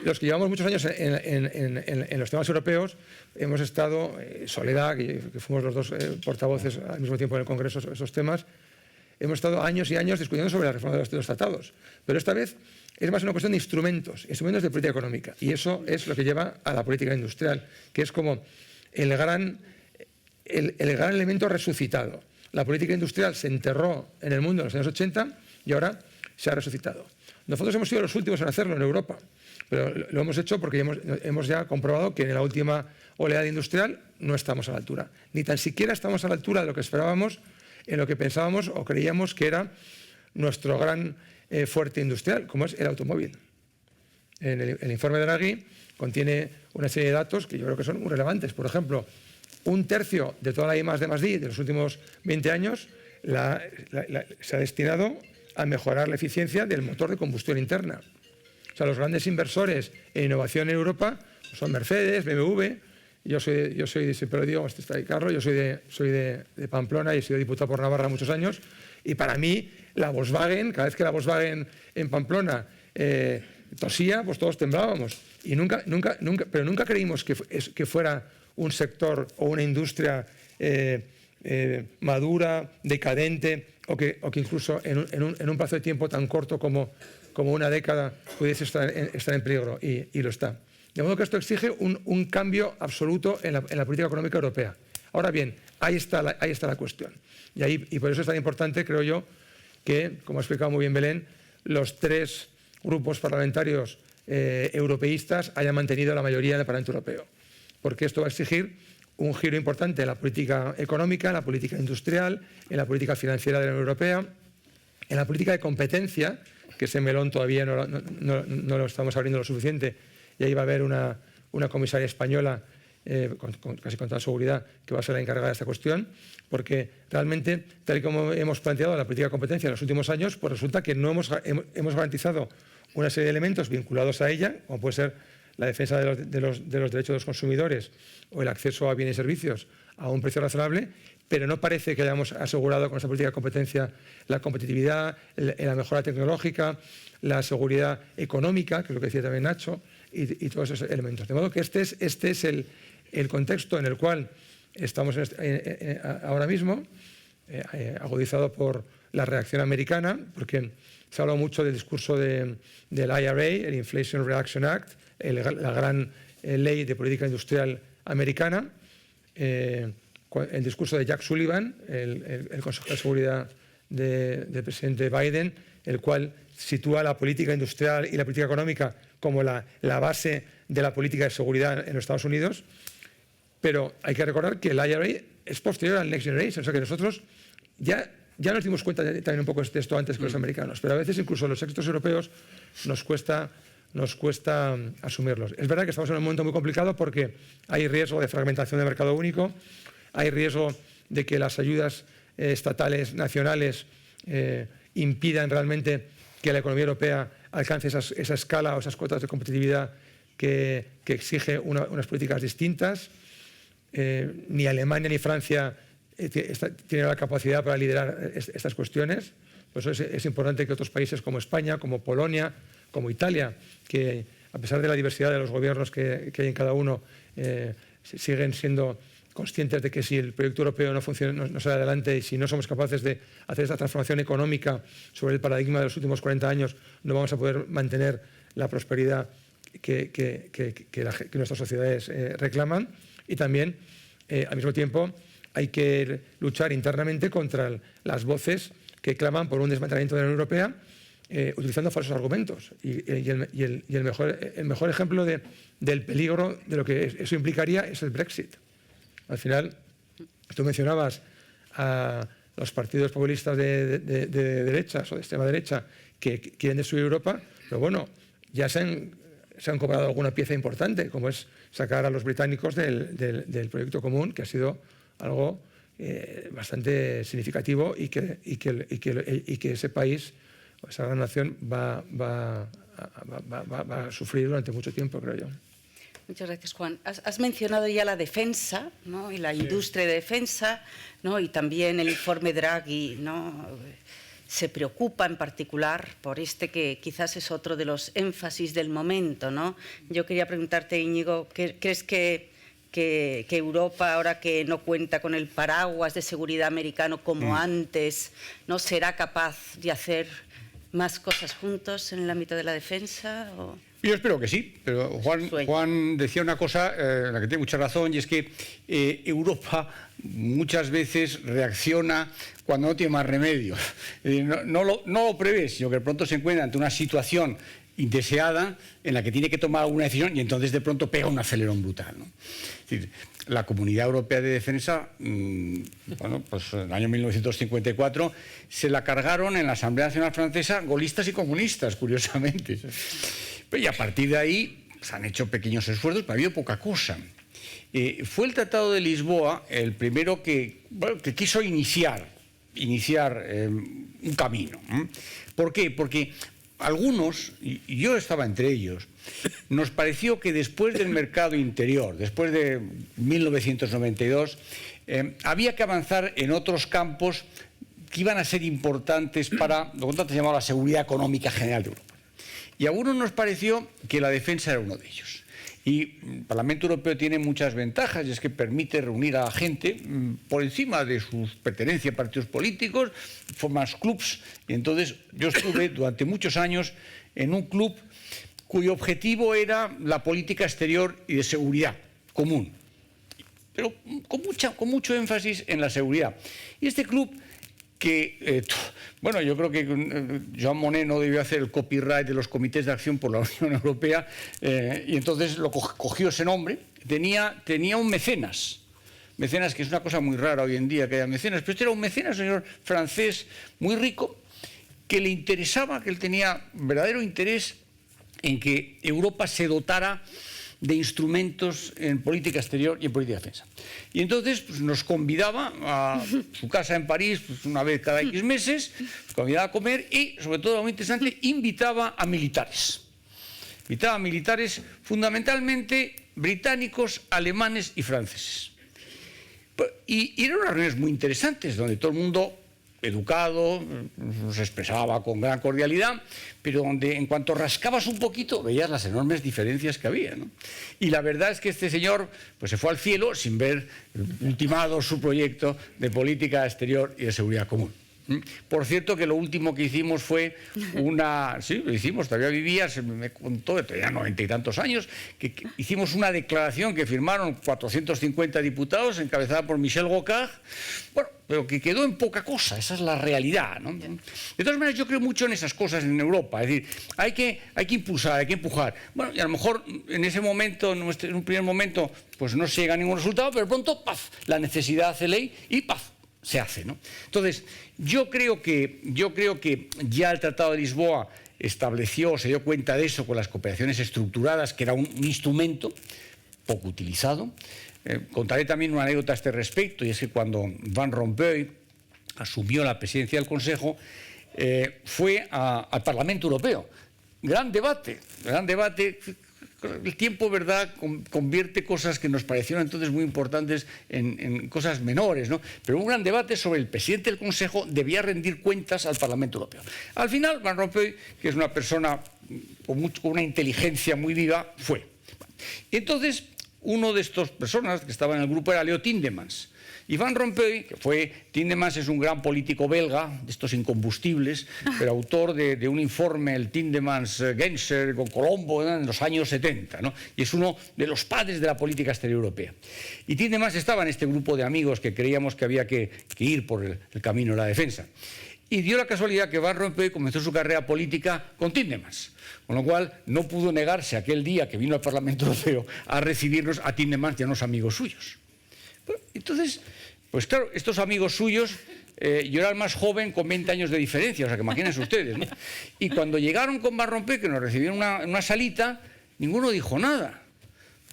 los que llevamos muchos años en los temas europeos, hemos estado, Soledad, que fuimos los dos portavoces al mismo tiempo en el Congreso sobre esos temas, hemos estado años y años discutiendo sobre la reforma de los tratados. Pero esta vez es más una cuestión de instrumentos de política económica. Y eso es lo que lleva a la política industrial, que es como el gran elemento resucitado. La política industrial se enterró en el mundo en los años 80 y ahora se ha resucitado. Nosotros hemos sido los últimos en hacerlo en Europa, pero lo hemos hecho porque hemos ya comprobado que en la última oleada industrial no estamos a la altura. Ni tan siquiera estamos a la altura de lo que esperábamos, en lo que pensábamos o creíamos que era nuestro gran fuerte industrial, como es el automóvil. El informe de Draghi contiene una serie de datos que yo creo que son muy relevantes. Por ejemplo, 1/3 de toda la I+D+I de los últimos 20 años se ha destinado a mejorar la eficiencia del motor de combustión interna. O sea, los grandes inversores en innovación en Europa son Mercedes, BMW. Yo soy, siempre lo digo, está ahí Carlos, yo soy de Pamplona y he sido diputado por Navarra muchos años. Y para mí, la Volkswagen, cada vez que la Volkswagen en Pamplona tosía, pues todos temblábamos. Y pero nunca creímos que fuera un sector o una industria madura, decadente, o que incluso en un plazo de tiempo tan corto como una década pudiese estar en peligro, y lo está. De modo que esto exige un cambio absoluto en la política económica europea. Ahora bien, ahí está la cuestión. Y por eso es tan importante, creo yo, que, como ha explicado muy bien Belén, los tres grupos parlamentarios europeístas hayan mantenido la mayoría en el Parlamento Europeo, porque esto va a exigir un giro importante en la política económica, en la política industrial, en la política financiera de la Unión Europea, en la política de competencia, que ese melón todavía no lo estamos abriendo lo suficiente, y ahí va a haber una comisaria española casi con toda seguridad que va a ser la encargada de esta cuestión, porque realmente, tal y como hemos planteado la política de competencia en los últimos años, pues resulta que no hemos garantizado una serie de elementos vinculados a ella, como puede ser la defensa de los derechos de los consumidores o el acceso a bienes y servicios a un precio razonable, pero no parece que hayamos asegurado con esta política de competencia la competitividad, la mejora tecnológica, la seguridad económica, que es lo que decía también Nacho, y todos esos elementos. De modo que este es el contexto en el cual estamos ahora mismo, agudizado por la reacción americana, porque se ha hablado mucho del discurso del IRA, el Inflation Reaction Act, la gran ley de política industrial americana, el discurso de Jack Sullivan, el consejero de seguridad del presidente Biden, el cual sitúa la política industrial y la política económica como la base de la política de seguridad en los Estados Unidos. Pero hay que recordar que el IRA es posterior al Next Generation, o sea que nosotros ya nos dimos cuenta también un poco de esto antes que los americanos, pero a veces incluso los éxitos europeos nos cuesta asumirlos. Es verdad que estamos en un momento muy complicado porque hay riesgo de fragmentación del mercado único, hay riesgo de que las ayudas estatales, nacionales, impidan realmente que la economía europea alcance esa escala o esas cuotas de competitividad que exige unas políticas distintas. Ni Alemania ni Francia tienen la capacidad para liderar estas cuestiones. Por eso es importante que otros países como España, como Polonia, como Italia, que a pesar de la diversidad de los gobiernos que hay en cada uno, siguen siendo conscientes de que si el proyecto europeo no funciona, no sale adelante, y si no somos capaces de hacer esta transformación económica sobre el paradigma de los últimos 40 años, no vamos a poder mantener la prosperidad que nuestras sociedades reclaman. Y también, al mismo tiempo, hay que luchar internamente contra las voces que claman por un desmantelamiento de la Unión Europea utilizando falsos argumentos. Y el mejor ejemplo del peligro de lo que eso implicaría es el Brexit. Al final, tú mencionabas a los partidos populistas de derechas o de extrema derecha que quieren destruir Europa, pero bueno, ya se han cobrado alguna pieza importante, como es sacar a los británicos del proyecto común, que ha sido algo bastante significativo y que ese país, esa gran nación, va a sufrir durante mucho tiempo, creo yo. Muchas gracias, Juan. Has mencionado ya la defensa, ¿no? Y la industria de defensa, ¿no? Y también el informe Draghi, ¿no? Se preocupa en particular por que quizás es otro de los énfasis del momento, ¿no? Yo quería preguntarte, Íñigo, ¿crees que Europa, ahora que no cuenta con el paraguas de seguridad americano como antes, no será capaz de hacer más cosas juntos en el ámbito de la defensa? ¿O? Yo espero que sí, pero Juan decía una cosa en la que tiene mucha razón, y es que Europa muchas veces reacciona cuando no tiene más remedio. No lo prevé, sino que de pronto se encuentra ante una situación indeseada en la que tiene que tomar alguna decisión y entonces de pronto pega un acelerón brutal, ¿no? Es decir, la Comunidad Europea de Defensa, bueno, pues en el año 1954 se la cargaron en la Asamblea Nacional Francesa gaullistas y comunistas, curiosamente. Y a partir de ahí se han hecho pequeños esfuerzos, pero ha habido poca cosa. Fue el Tratado de Lisboa el primero que quiso iniciar un camino. ¿Por qué? Porque algunos, y yo estaba entre ellos, nos pareció que después del mercado interior, después de 1992, había que avanzar en otros campos que iban a ser importantes para lo que antes llamaba la seguridad económica general de Europa. Y a algunos nos pareció que la defensa era uno de ellos. Y el Parlamento Europeo tiene muchas ventajas, y es que permite reunir a la gente por encima de sus pertenencias a partidos políticos, formas clubs. Y entonces yo estuve durante muchos años en un club cuyo objetivo era la política exterior y de seguridad común, pero con mucho énfasis en la seguridad. Y este club que, bueno, yo creo que Joan Monnet no debió hacer el copyright de los comités de acción por la Unión Europea, y entonces lo cogió ese nombre. Tenía un mecenas, que es una cosa muy rara hoy en día que haya mecenas, pero este era un mecenas, un señor francés muy rico, que le interesaba, que él tenía verdadero interés en que Europa se dotara de instrumentos en política exterior y en política de defensa. Y entonces pues, nos convidaba a su casa en París pues, una vez cada X meses, nos convidaba a comer y, sobre todo, muy interesante, invitaba a militares. Invitaba a militares fundamentalmente británicos, alemanes y franceses. Y eran unas reuniones muy interesantes, donde todo el mundo, educado, se expresaba con gran cordialidad, pero donde en cuanto rascabas un poquito veías las enormes diferencias que había, ¿no? Y la verdad es que este señor pues, se fue al cielo sin ver ultimado su proyecto de política exterior y de seguridad común. Por cierto, que lo último que hicimos fue sí, lo hicimos, todavía vivía, se me contó, tenía 90 y tantos años, que hicimos una declaración que firmaron 450 diputados, encabezada por Michel Rocard, bueno, pero que quedó en poca cosa, esa es la realidad, ¿no? De todas maneras, yo creo mucho en esas cosas en Europa, es decir, hay que impulsar, hay que empujar. Bueno, y a lo mejor en ese momento, en un primer momento, pues no se llega a ningún resultado, pero pronto, ¡paf!, la necesidad hace ley y ¡paf!, se hace, ¿no? Entonces, yo creo que ya el Tratado de Lisboa estableció, se dio cuenta de eso con las cooperaciones estructuradas, que era un instrumento poco utilizado. Contaré también una anécdota a este respecto, y es que cuando Van Rompuy asumió la presidencia del Consejo, fue al Parlamento Europeo. Gran debate. El tiempo, ¿verdad?, convierte cosas que nos parecieron entonces muy importantes en cosas menores, ¿no? Pero un gran debate sobre el presidente del Consejo debía rendir cuentas al Parlamento Europeo. Al final, Van Rompuy, que es una persona con una inteligencia muy viva, fue. Entonces, uno de estas personas que estaba en el grupo era Leo Tindemans. Y Van Rompuy, Tindemans es un gran político belga, de estos incombustibles, pero autor de un informe, el Tindemans-Genscher con Colombo, en los años 70, ¿no? Y es uno de los padres de la política exterior europea. Y Tindemans estaba en este grupo de amigos que creíamos que había que ir por el camino de la defensa. Y dio la casualidad que Van Rompuy comenzó su carrera política con Tindemans, con lo cual no pudo negarse aquel día que vino al Parlamento Europeo a recibirnos a Tindemans y a unos amigos suyos. Bueno, entonces, pues claro, estos amigos suyos, yo era el más joven con 20 años de diferencia, o sea que imagínense ustedes, ¿no? Y cuando llegaron con Van Rompuy, que nos recibieron en una salita, ninguno dijo nada.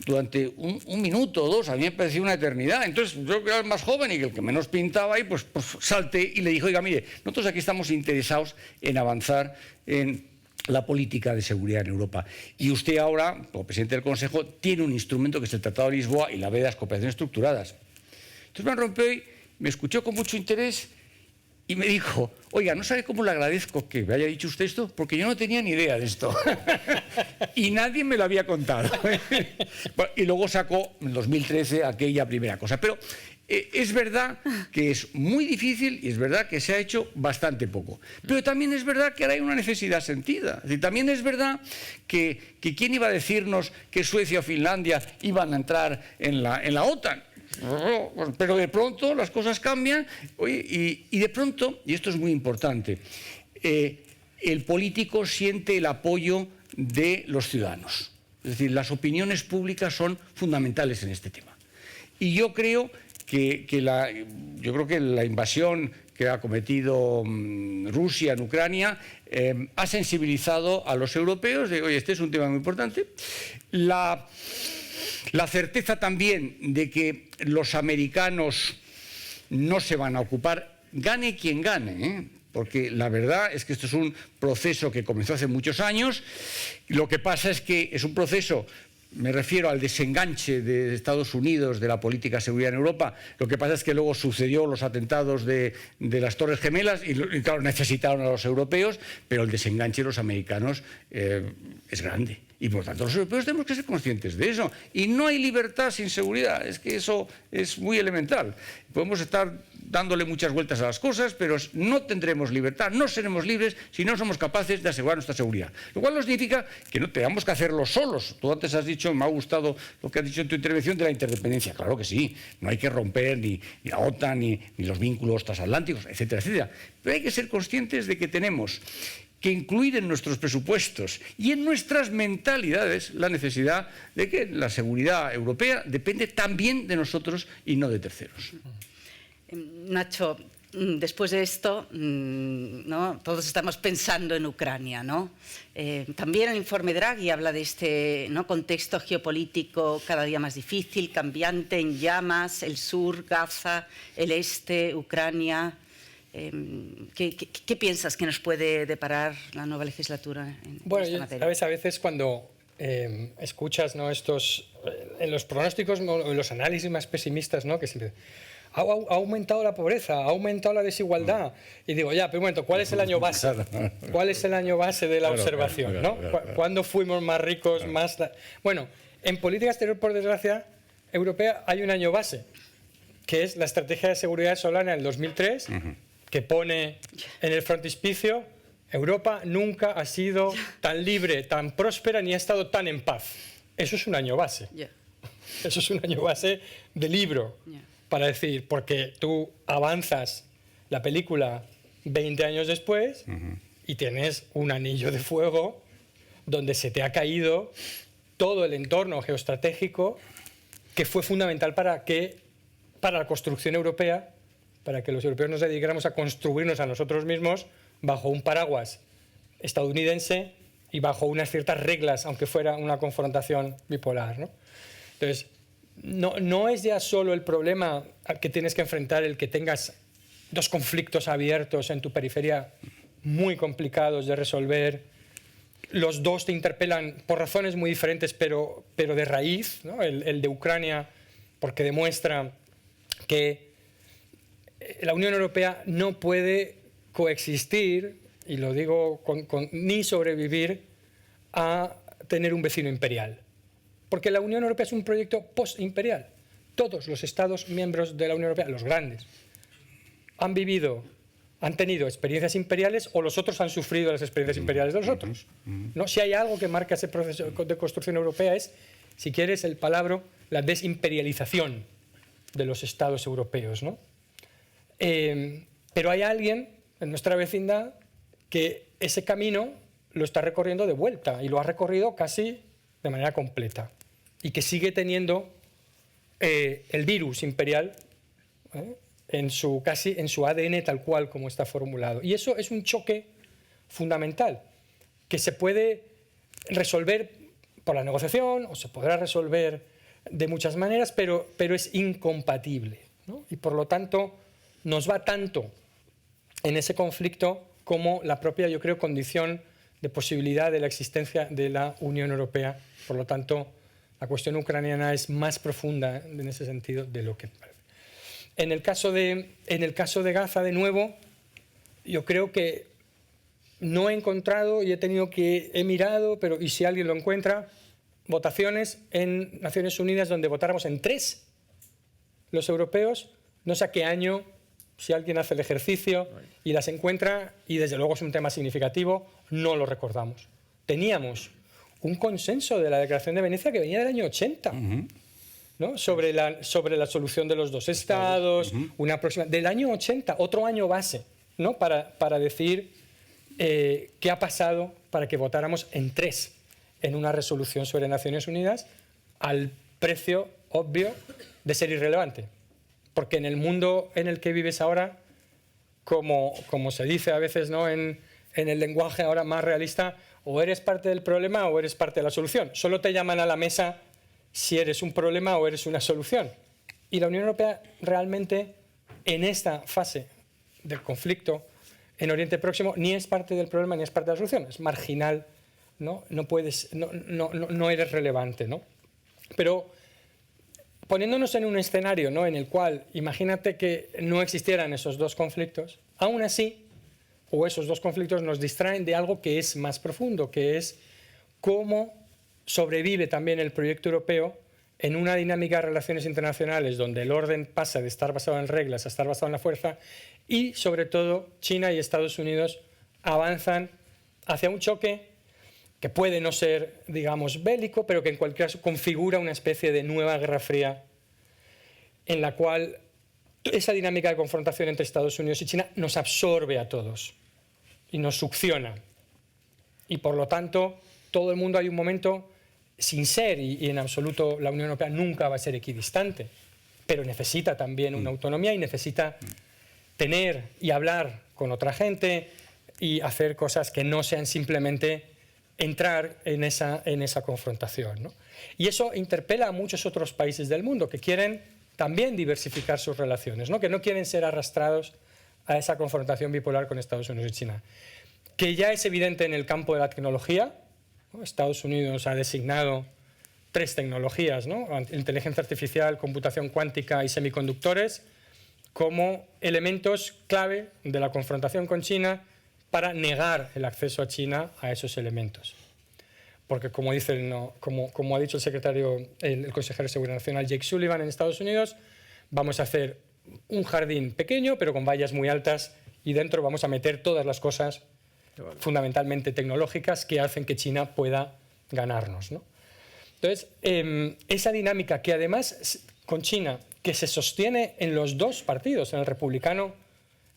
Durante un minuto o dos, a mí me parecía una eternidad. Entonces, yo que era el más joven y el que menos pintaba ahí, pues salté y le dije, oiga, mire, nosotros aquí estamos interesados en avanzar en la política de seguridad en Europa. Y usted ahora, como presidente del Consejo, tiene un instrumento que es el Tratado de Lisboa y la veda de las cooperaciones estructuradas. Entonces Van Rompuy me escuchó con mucho interés y me dijo, oiga, ¿no sabe cómo le agradezco que me haya dicho usted esto? Porque yo no tenía ni idea de esto. Y nadie me lo había contado. Bueno, y luego sacó en 2013 aquella primera cosa. Pero es verdad que es muy difícil y es verdad que se ha hecho bastante poco. Pero también es verdad que ahora hay una necesidad sentida. Es decir, también es verdad que ¿quién iba a decirnos que Suecia o Finlandia iban a entrar en la OTAN? Pero de pronto las cosas cambian y de pronto, y esto es muy importante, el político siente el apoyo de los ciudadanos. Es decir, las opiniones públicas son fundamentales en este tema. Y yo creo que la invasión que ha cometido Rusia en Ucrania ha sensibilizado a los europeos de, oye, este es un tema muy importante. La certeza también de que los americanos no se van a ocupar, gane quien gane, porque la verdad es que esto es un proceso que comenzó hace muchos años. Lo que pasa es que es un proceso, me refiero al desenganche de Estados Unidos de la política de seguridad en Europa. Lo que pasa es que luego sucedió los atentados de las Torres Gemelas y claro, necesitaron a los europeos, pero el desenganche de los americanos es grande. Y por tanto los europeos tenemos que ser conscientes de eso. Y no hay libertad sin seguridad, es que eso es muy elemental. Podemos estar dándole muchas vueltas a las cosas, pero no tendremos libertad, no seremos libres si no somos capaces de asegurar nuestra seguridad. Lo cual no significa que no tengamos que hacerlo solos. Tú antes has dicho dicho, me ha gustado lo que has dicho en tu intervención de la interdependencia. Claro que sí, no hay que romper ni la OTAN, ni los vínculos transatlánticos, etcétera, etcétera. Pero hay que ser conscientes de que tenemos que incluir en nuestros presupuestos y en nuestras mentalidades la necesidad de que la seguridad europea depende también de nosotros y no de terceros. Nacho, después de esto, ¿no? Todos estamos pensando en Ucrania, ¿no? También el informe Draghi habla de este, ¿no?, contexto geopolítico cada día más difícil, cambiante, en llamas, el sur, Gaza, el este, Ucrania. ¿Qué piensas que nos puede deparar la nueva legislatura en esta materia? A veces cuando escuchas, ¿no?, en los pronósticos, en los análisis más pesimistas, ¿no?, que siempre ha aumentado la pobreza, ha aumentado la desigualdad. Y digo, ya, pero un momento, ¿cuál es el año base? ¿Cuál es el año base de la observación? ¿No? ¿Cuándo fuimos más ricos, más...? Bueno, en política exterior, por desgracia, europea, hay un año base, que es la Estrategia de Seguridad Soberana del 2003, que pone en el frontispicio: Europa nunca ha sido tan libre, tan próspera, ni ha estado tan en paz. Eso es un año base. Eso es un año base de libro. Para decir, porque tú avanzas la película 20 años después y tienes un anillo de fuego donde se te ha caído todo el entorno geoestratégico que fue fundamental para la construcción europea, para que los europeos nos dedicáramos a construirnos a nosotros mismos bajo un paraguas estadounidense y bajo unas ciertas reglas, aunque fuera una confrontación bipolar, ¿no? Entonces, no es ya solo el problema al que tienes que enfrentar el que tengas dos conflictos abiertos en tu periferia muy complicados de resolver. Los dos te interpelan por razones muy diferentes, pero de raíz, ¿no? El de Ucrania, porque demuestra que la Unión Europea no puede coexistir, y lo digo ni sobrevivir a tener un vecino imperial. Porque la Unión Europea es un proyecto postimperial. Todos los Estados miembros de la Unión Europea, los grandes, han tenido experiencias imperiales, o los otros han sufrido las experiencias imperiales de los otros. ¿No? Si hay algo que marca ese proceso de construcción europea es, si quieres el palabra, la desimperialización de los Estados europeos, ¿no? Pero hay alguien en nuestra vecindad que ese camino lo está recorriendo de vuelta, y lo ha recorrido casi de manera completa, y que sigue teniendo el virus imperial casi en su ADN tal cual como está formulado. Y eso es un choque fundamental que se puede resolver por la negociación, o se podrá resolver de muchas maneras, pero es incompatible, ¿no? Y por lo tanto nos va tanto en ese conflicto como la propia, yo creo, condición de posibilidad de la existencia de la Unión Europea. Por lo tanto, la cuestión ucraniana es más profunda en ese sentido de lo que parece. En el caso de Gaza, de nuevo, yo creo que no he encontrado, y he mirado, pero y si alguien lo encuentra, votaciones en Naciones Unidas donde votáramos en 3 los europeos, no sé a qué año, si alguien hace el ejercicio y las encuentra, y desde luego es un tema significativo, no lo recordamos. Teníamos un consenso de la Declaración de Venecia que venía del año 80, ¿no? sobre la solución de los dos estados, del año 80, otro año base, ¿no? para decir qué ha pasado para que votáramos en 3 en una resolución sobre Naciones Unidas, al precio obvio de ser irrelevante. Porque en el mundo en el que vives ahora, como se dice a veces, ¿no?, en el lenguaje ahora más realista, o eres parte del problema o eres parte de la solución. Solo te llaman a la mesa si eres un problema o eres una solución. Y la Unión Europea realmente, en esta fase del conflicto en Oriente Próximo, ni es parte del problema ni es parte de la solución. Es marginal, ¿no? No eres relevante, ¿no? Pero poniéndonos en un escenario, ¿no?, en el cual imagínate que no existieran esos dos conflictos, aún así, o esos dos conflictos nos distraen de algo que es más profundo, que es cómo sobrevive también el proyecto europeo en una dinámica de relaciones internacionales donde el orden pasa de estar basado en reglas a estar basado en la fuerza, y sobre todo China y Estados Unidos avanzan hacia un choque que puede no ser, digamos, bélico, pero que en cualquier caso configura una especie de nueva Guerra Fría en la cual esa dinámica de confrontación entre Estados Unidos y China nos absorbe a todos y nos succiona. Y por lo tanto, todo el mundo hay un momento sin ser, y en absoluto la Unión Europea nunca va a ser equidistante, pero necesita también una autonomía y necesita tener y hablar con otra gente y hacer cosas que no sean simplemente entrar en esa confrontación, ¿no? Y eso interpela a muchos otros países del mundo que quieren también diversificar sus relaciones, ¿no? Que no quieren ser arrastrados a esa confrontación bipolar con Estados Unidos y China. Que ya es evidente en el campo de la tecnología, ¿no? Estados Unidos ha designado 3 tecnologías, ¿no? Inteligencia artificial, computación cuántica y semiconductores, como elementos clave de la confrontación con China para negar el acceso a China a esos elementos. Porque como ha dicho el secretario, el consejero de Seguridad Nacional Jake Sullivan en Estados Unidos, vamos a hacer un jardín pequeño pero con vallas muy altas y dentro vamos a meter todas las cosas fundamentalmente tecnológicas que hacen que China pueda ganarnos, ¿no? Entonces, esa dinámica que además con China, que se sostiene en los 2 partidos, en el republicano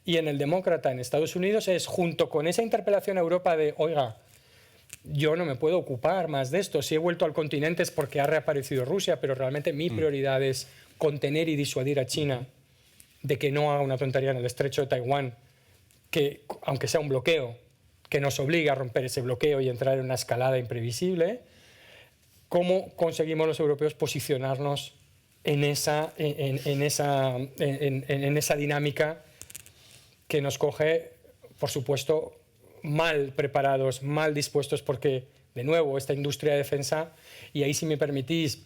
y en el demócrata en Estados Unidos, es junto con esa interpelación a Europa de, oiga, yo no me puedo ocupar más de esto, si he vuelto al continente es porque ha reaparecido Rusia, pero realmente mi prioridad es contener y disuadir a China de que no haga una tontería en el estrecho de Taiwán, que aunque sea un bloqueo, que nos obligue a romper ese bloqueo y entrar en una escalada imprevisible. ¿Cómo conseguimos los europeos posicionarnos en esa dinámica que nos coge, por supuesto, mal preparados, mal dispuestos, porque, de nuevo, esta industria de defensa, y ahí, si me permitís,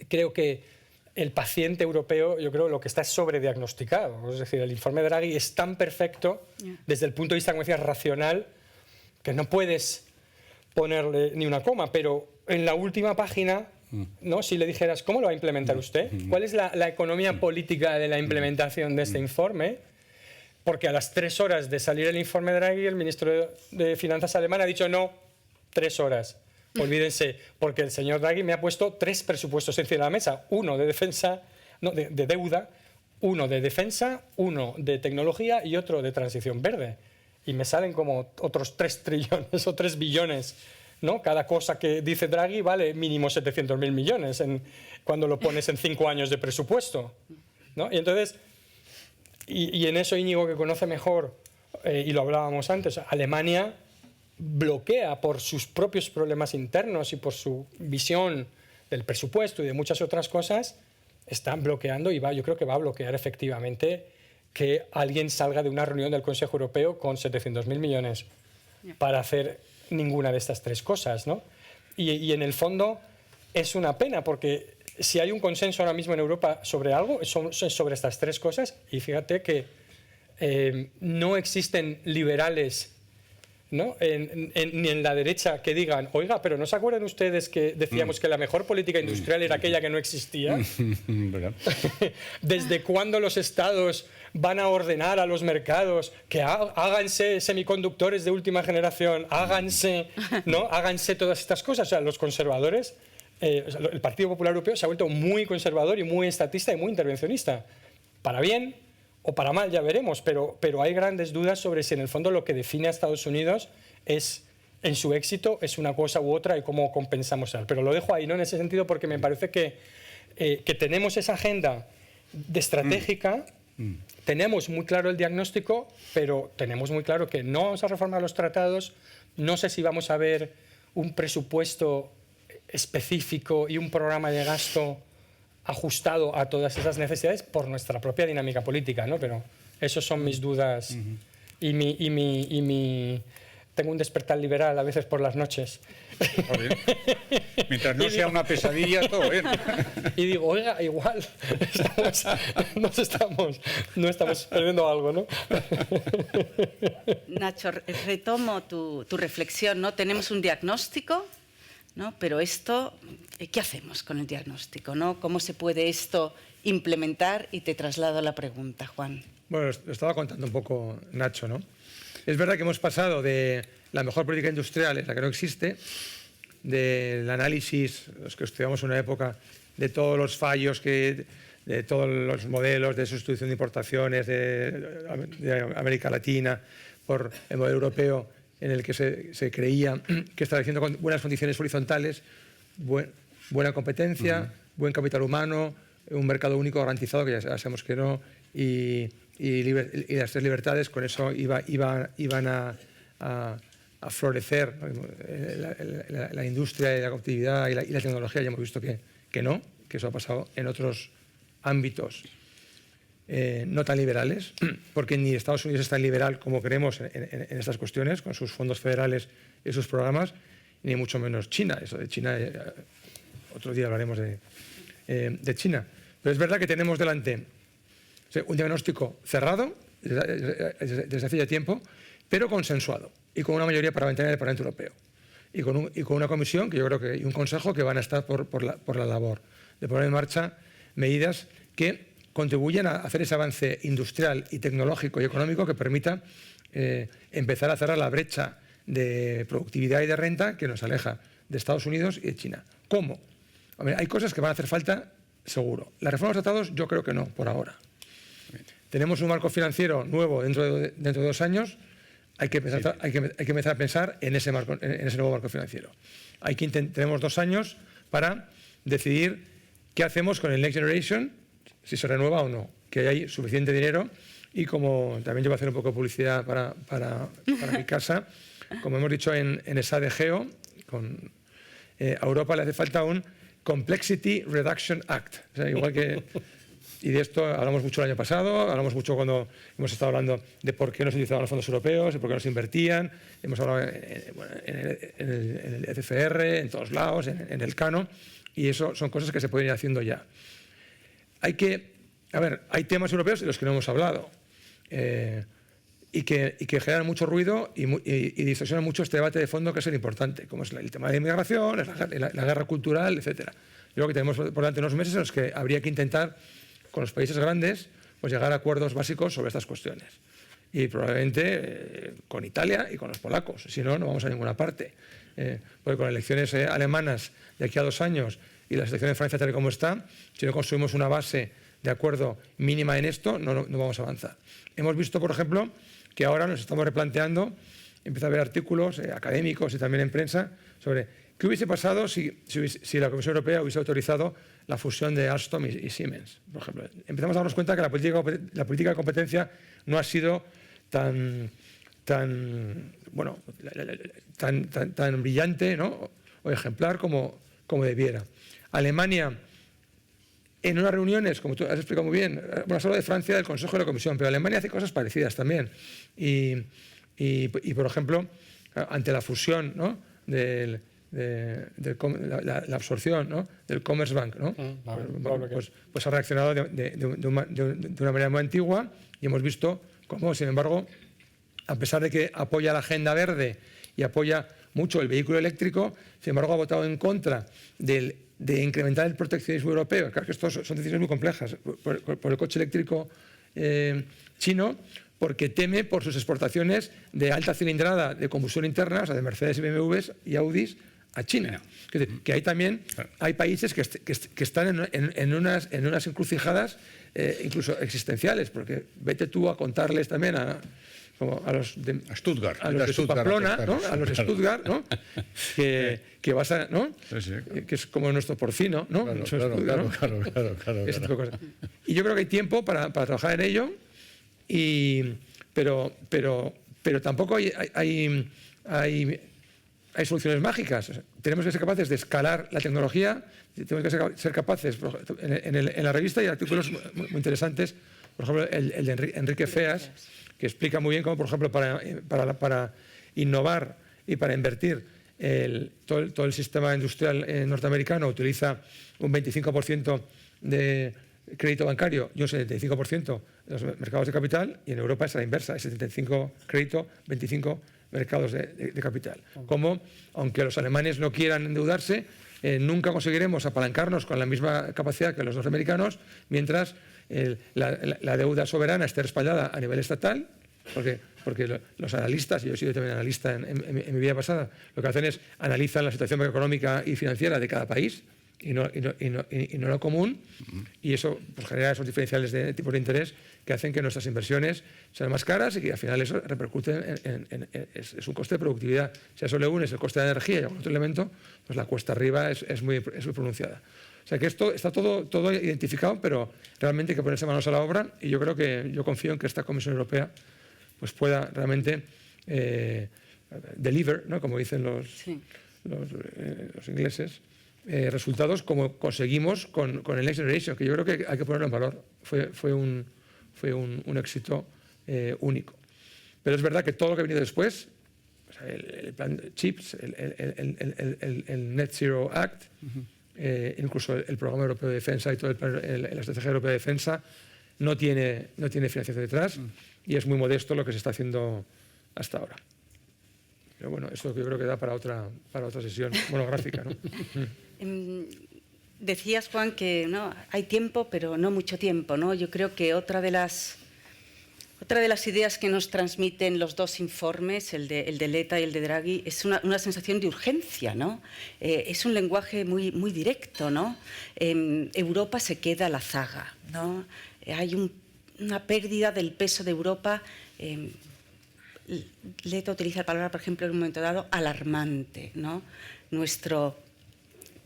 creo que el paciente europeo, yo creo, lo que está es sobrediagnosticado. Es decir, el informe de Draghi es tan perfecto desde el punto de vista, como decía, racional, que no puedes ponerle ni una coma, pero en la última página, ¿no? Si le dijeras, ¿cómo lo va a implementar usted? ¿Cuál es la economía política de la implementación de este informe? Porque a las 3 horas de salir el informe de Draghi, el ministro de Finanzas alemán ha dicho no, 3 horas. Olvídense, porque el señor Draghi me ha puesto 3 presupuestos encima de la mesa. Uno de defensa, no, de deuda, uno de defensa, uno de tecnología y otro de transición verde. Y me salen como otros 3 trillones o 3 billones, ¿no? Cada cosa que dice Draghi vale mínimo 700.000 millones cuando lo pones en 5 años de presupuesto, ¿no? Y entonces, y en eso Íñigo, que conoce mejor, y lo hablábamos antes, Alemania bloquea por sus propios problemas internos y por su visión del presupuesto y de muchas otras cosas, están bloqueando y yo creo que va a bloquear efectivamente que alguien salga de una reunión del Consejo Europeo con 700.000 millones para hacer ninguna de estas 3 cosas, ¿no? Y en el fondo es una pena, porque si hay un consenso ahora mismo en Europa sobre algo, son sobre estas 3 cosas, y fíjate que no existen liberales, ¿no? Ni en la derecha que digan, oiga, pero ¿no se acuerdan ustedes que decíamos que la mejor política industrial era aquella que no existía? ¿Desde cuándo los estados van a ordenar a los mercados que háganse semiconductores de última generación, háganse, ¿no? Háganse todas estas cosas? O sea, los conservadores, el Partido Popular Europeo se ha vuelto muy conservador y muy estatista y muy intervencionista. Para bien o para mal, ya veremos, pero hay grandes dudas sobre si en el fondo lo que define a Estados Unidos es, en su éxito, es una cosa u otra y cómo compensamos eso. Pero lo dejo ahí, ¿no? En ese sentido, porque me parece que tenemos esa agenda de estratégica, tenemos muy claro el diagnóstico, pero tenemos muy claro que no vamos a reformar los tratados, no sé si vamos a ver un presupuesto específico y un programa de gasto ajustado a todas esas necesidades por nuestra propia dinámica política, ¿no? Pero esas son mis dudas y tengo un despertar liberal a veces por las noches. Mientras no sea una pesadilla, todo bien. Y digo, oiga, igual no estamos perdiendo algo, ¿no? Nacho, retomo tu reflexión, ¿no? Tenemos un diagnóstico, ¿no? Pero esto, ¿qué hacemos con el diagnóstico, ¿no? ¿Cómo se puede esto implementar? Y te traslado la pregunta, Juan. Bueno, lo estaba contando un poco Nacho, ¿no? Es verdad que hemos pasado de la mejor política industrial es la que no existe, del análisis, los que estudiamos en una época, de todos los fallos, de todos los modelos de sustitución de importaciones de América Latina por el modelo europeo en el que se creía que estableciendo buenas condiciones horizontales, buena competencia, buen capital humano, un mercado único garantizado, que ya sabemos que no, y las tres libertades, con eso iban a florecer, ¿no? La industria y la competitividad y la tecnología. Ya hemos visto que no, que eso ha pasado en otros ámbitos no tan liberales, porque ni Estados Unidos es tan liberal como creemos en estas cuestiones, con sus fondos federales y sus programas, ni mucho menos China. Eso de China, otro día hablaremos de China. Pero es verdad que tenemos delante un diagnóstico cerrado desde hace ya tiempo, pero consensuado y con una mayoría parlamentaria del Parlamento Europeo y con una comisión que yo creo y un consejo que van a estar por la labor de poner en marcha medidas que contribuyan a hacer ese avance industrial y tecnológico y económico que permita empezar a cerrar la brecha de productividad y de renta que nos aleja de Estados Unidos y de China. ¿Cómo? Hombre, hay cosas que van a hacer falta, seguro. La reforma de los tratados yo creo que no, por ahora. Tenemos un marco financiero nuevo dentro de 2 años. Hay que empezar a pensar en ese nuevo marco financiero. Tenemos 2 años para decidir qué hacemos con el Next Generation, si se renueva o no, que hay suficiente dinero. Y como también yo voy a hacer un poco de publicidad para mi casa, como hemos dicho en SADGEO, a Europa le hace falta un Complexity Reduction Act. O sea, igual que... Y de esto hablamos mucho el año pasado, hablamos mucho cuando hemos estado hablando de por qué no se utilizaban los fondos europeos, de por qué no se invertían. Hemos hablado en el ECFR, en todos lados, en el CANO, y eso son cosas que se pueden ir haciendo ya. Hay temas europeos de los que no hemos hablado y que generan mucho ruido y distorsionan mucho este debate de fondo, que es el importante, como es el tema de la inmigración, la guerra cultural, etc. Yo creo que tenemos por delante unos meses en los que habría que intentar, con los países grandes, pues llegar a acuerdos básicos sobre estas cuestiones. Y probablemente con Italia y con los polacos. Si no, no vamos a ninguna parte. Porque con elecciones alemanas de aquí a 2 años y las elecciones de Francia tal y como está, si no construimos una base de acuerdo mínima en esto, no vamos a avanzar. Hemos visto, por ejemplo, que ahora nos estamos replanteando, empieza a haber artículos académicos y también en prensa sobre qué hubiese pasado si la Comisión Europea hubiese autorizado la fusión de Alstom y Siemens, por ejemplo. Empezamos a darnos cuenta que la política de competencia no ha sido tan brillante, ¿no? o ejemplar como debiera. Alemania, en unas reuniones, como tú has explicado muy bien, has hablado de Francia, del Consejo y de la Comisión, pero Alemania hace cosas parecidas también. Y por ejemplo, ante la fusión, ¿no? la absorción, ¿no? del Commerzbank, ¿no? Pues ha reaccionado de una manera muy antigua, y hemos visto cómo, sin embargo, a pesar de que apoya la agenda verde y apoya mucho el vehículo eléctrico, sin embargo ha votado en contra de incrementar el proteccionismo europeo. Claro que estos son decisiones muy complejas por el coche eléctrico chino, porque teme por sus exportaciones de alta cilindrada de combustión interna, o sea, de Mercedes y BMWs y Audis, a China. Que ahí también hay países que están en unas encrucijadas incluso existenciales, porque vete tú a contarles también a los de Stuttgart, a los de Pamplona, ¿no? A los de Stuttgart, ¿no? que vas a, ¿no? Sí. Que es como nuestro porcino, ¿no? Claro. Ese tipo de cosas. Y yo creo que hay tiempo para trabajar en ello, pero tampoco hay soluciones mágicas. Tenemos que ser capaces de escalar la tecnología, tenemos que ser capaces, en la revista hay artículos muy interesantes, por ejemplo el de Enrique Feas, que explica muy bien cómo, por ejemplo, para innovar y para invertir, todo el sistema industrial norteamericano utiliza un 25% de crédito bancario y un 75% de los mercados de capital, y en Europa es a la inversa, es 75 crédito, 25 mercados de capital. Como, aunque los alemanes no quieran endeudarse, nunca conseguiremos apalancarnos con la misma capacidad que los norteamericanos, mientras la deuda soberana esté respaldada a nivel estatal, Porque los analistas, y yo he sido también analista en mi vida pasada, lo que hacen es analizan la situación económica y financiera de cada país y no lo común, y eso pues, genera esos diferenciales de tipos de interés que hacen que nuestras inversiones sean más caras y que al final eso repercute es un coste de productividad. Si a eso le unes el coste de energía y algún otro elemento, pues la cuesta arriba es muy pronunciada. O sea que esto está todo identificado, pero realmente hay que ponerse manos a la obra, y yo confío en que esta Comisión Europea pues pueda realmente deliver, ¿no? Como dicen los ingleses, resultados como conseguimos con el Next Generation, que yo creo que hay que ponerlo en valor. Fue un éxito único. Pero es verdad que todo lo que ha venido después, o sea, el plan de CHIPS, el Net Zero Act, incluso el Programa Europeo de Defensa y toda la Estrategia Europea de Defensa, no tiene financiación detrás, y es muy modesto lo que se está haciendo hasta ahora. Pero bueno, eso yo creo que da para otra sesión monográfica, ¿no? Decías, Juan, que no hay tiempo, pero no mucho tiempo, ¿no? Yo creo que otra de las ideas que nos transmiten los dos informes, el de Letta y el de Draghi, es una sensación de urgencia, ¿no? Es un lenguaje muy directo, ¿no? Europa se queda a la zaga, ¿no? Hay una pérdida del peso de Europa. Letta utiliza la palabra, por ejemplo, en un momento dado, alarmante, ¿no? Nuestro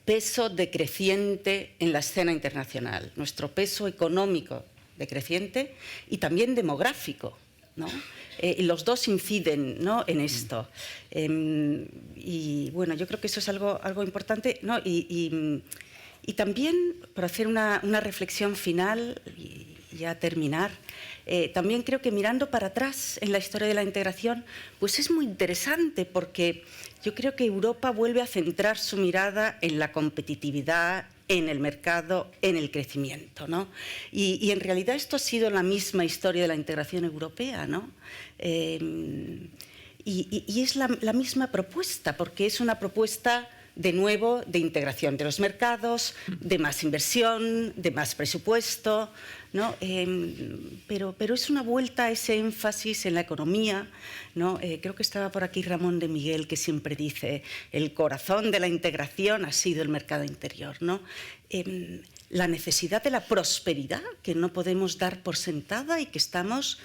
peso decreciente en la escena internacional, nuestro peso económico decreciente y también demográfico, ¿no? Y los dos inciden, ¿no? En esto. Y bueno, yo creo que eso es algo importante, ¿no? Y también, para hacer una reflexión final y ya terminar, también creo que mirando para atrás en la historia de la integración, pues es muy interesante, porque yo creo que Europa vuelve a centrar su mirada en la competitividad, en el mercado, en el crecimiento, ¿no? Y en realidad esto ha sido la misma historia de la integración europea, ¿no? Y es la misma propuesta, porque es una propuesta, de nuevo, de integración de los mercados, de más inversión, de más presupuesto, ¿no? Pero es una vuelta a ese énfasis en la economía, ¿no? Creo que estaba por aquí Ramón de Miguel, que siempre dice el corazón de la integración ha sido el mercado interior, ¿no? La necesidad de la prosperidad, que no podemos dar por sentada y que estamos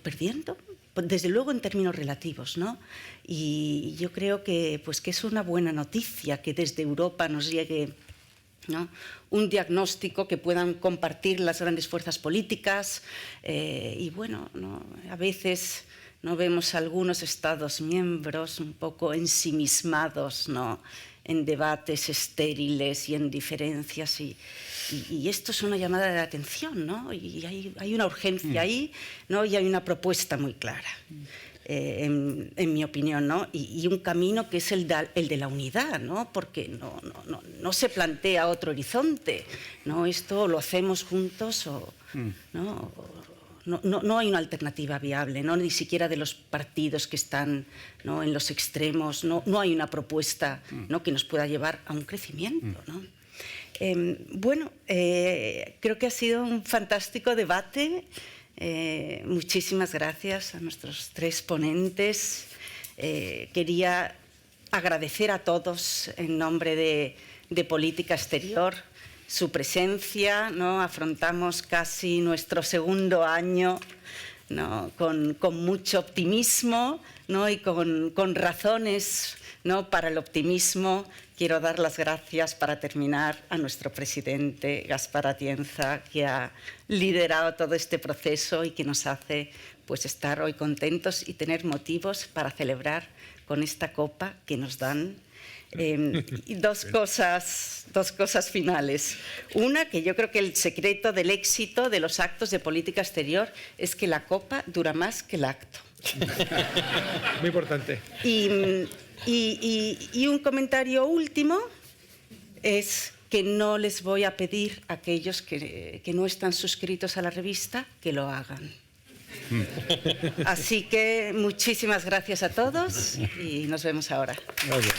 perdiendo, desde luego en términos relativos, ¿no? Y yo creo que es una buena noticia que desde Europa nos llegue, ¿no?, un diagnóstico que puedan compartir las grandes fuerzas políticas, y bueno, ¿no?, a veces no vemos algunos Estados miembros un poco ensimismados, ¿no?, en debates estériles y en diferencias, y esto es una llamada de atención, ¿no? Y hay una urgencia ahí, ¿no? Y hay una propuesta muy clara, en mi opinión, ¿no? Y un camino que es el de la unidad, ¿no? Porque no se plantea otro horizonte, ¿no? Esto lo hacemos juntos o ¿no? No hay una alternativa viable, ¿no? Ni siquiera de los partidos que están, ¿no?, en los extremos. No hay una propuesta, ¿no?, que nos pueda llevar a un crecimiento, ¿no? Bueno, creo que ha sido un fantástico debate. Muchísimas gracias a nuestros tres ponentes. Quería agradecer a todos en nombre de Política Exterior su presencia, ¿no? Afrontamos casi nuestro segundo año, ¿no?, con mucho optimismo, ¿no?, y con razones, ¿no?, para el optimismo. Quiero dar las gracias, para terminar, a nuestro presidente Gaspar Atienza, que ha liderado todo este proceso y que nos hace estar hoy contentos y tener motivos para celebrar con esta copa que nos dan. Y dos cosas finales. Una, que yo creo que el secreto del éxito de los actos de política exterior es que la copa dura más que el acto. Muy importante. Y un comentario último es que no les voy a pedir a aquellos que no están suscritos a la revista que lo hagan. Así que muchísimas gracias a todos y nos vemos ahora. Gracias.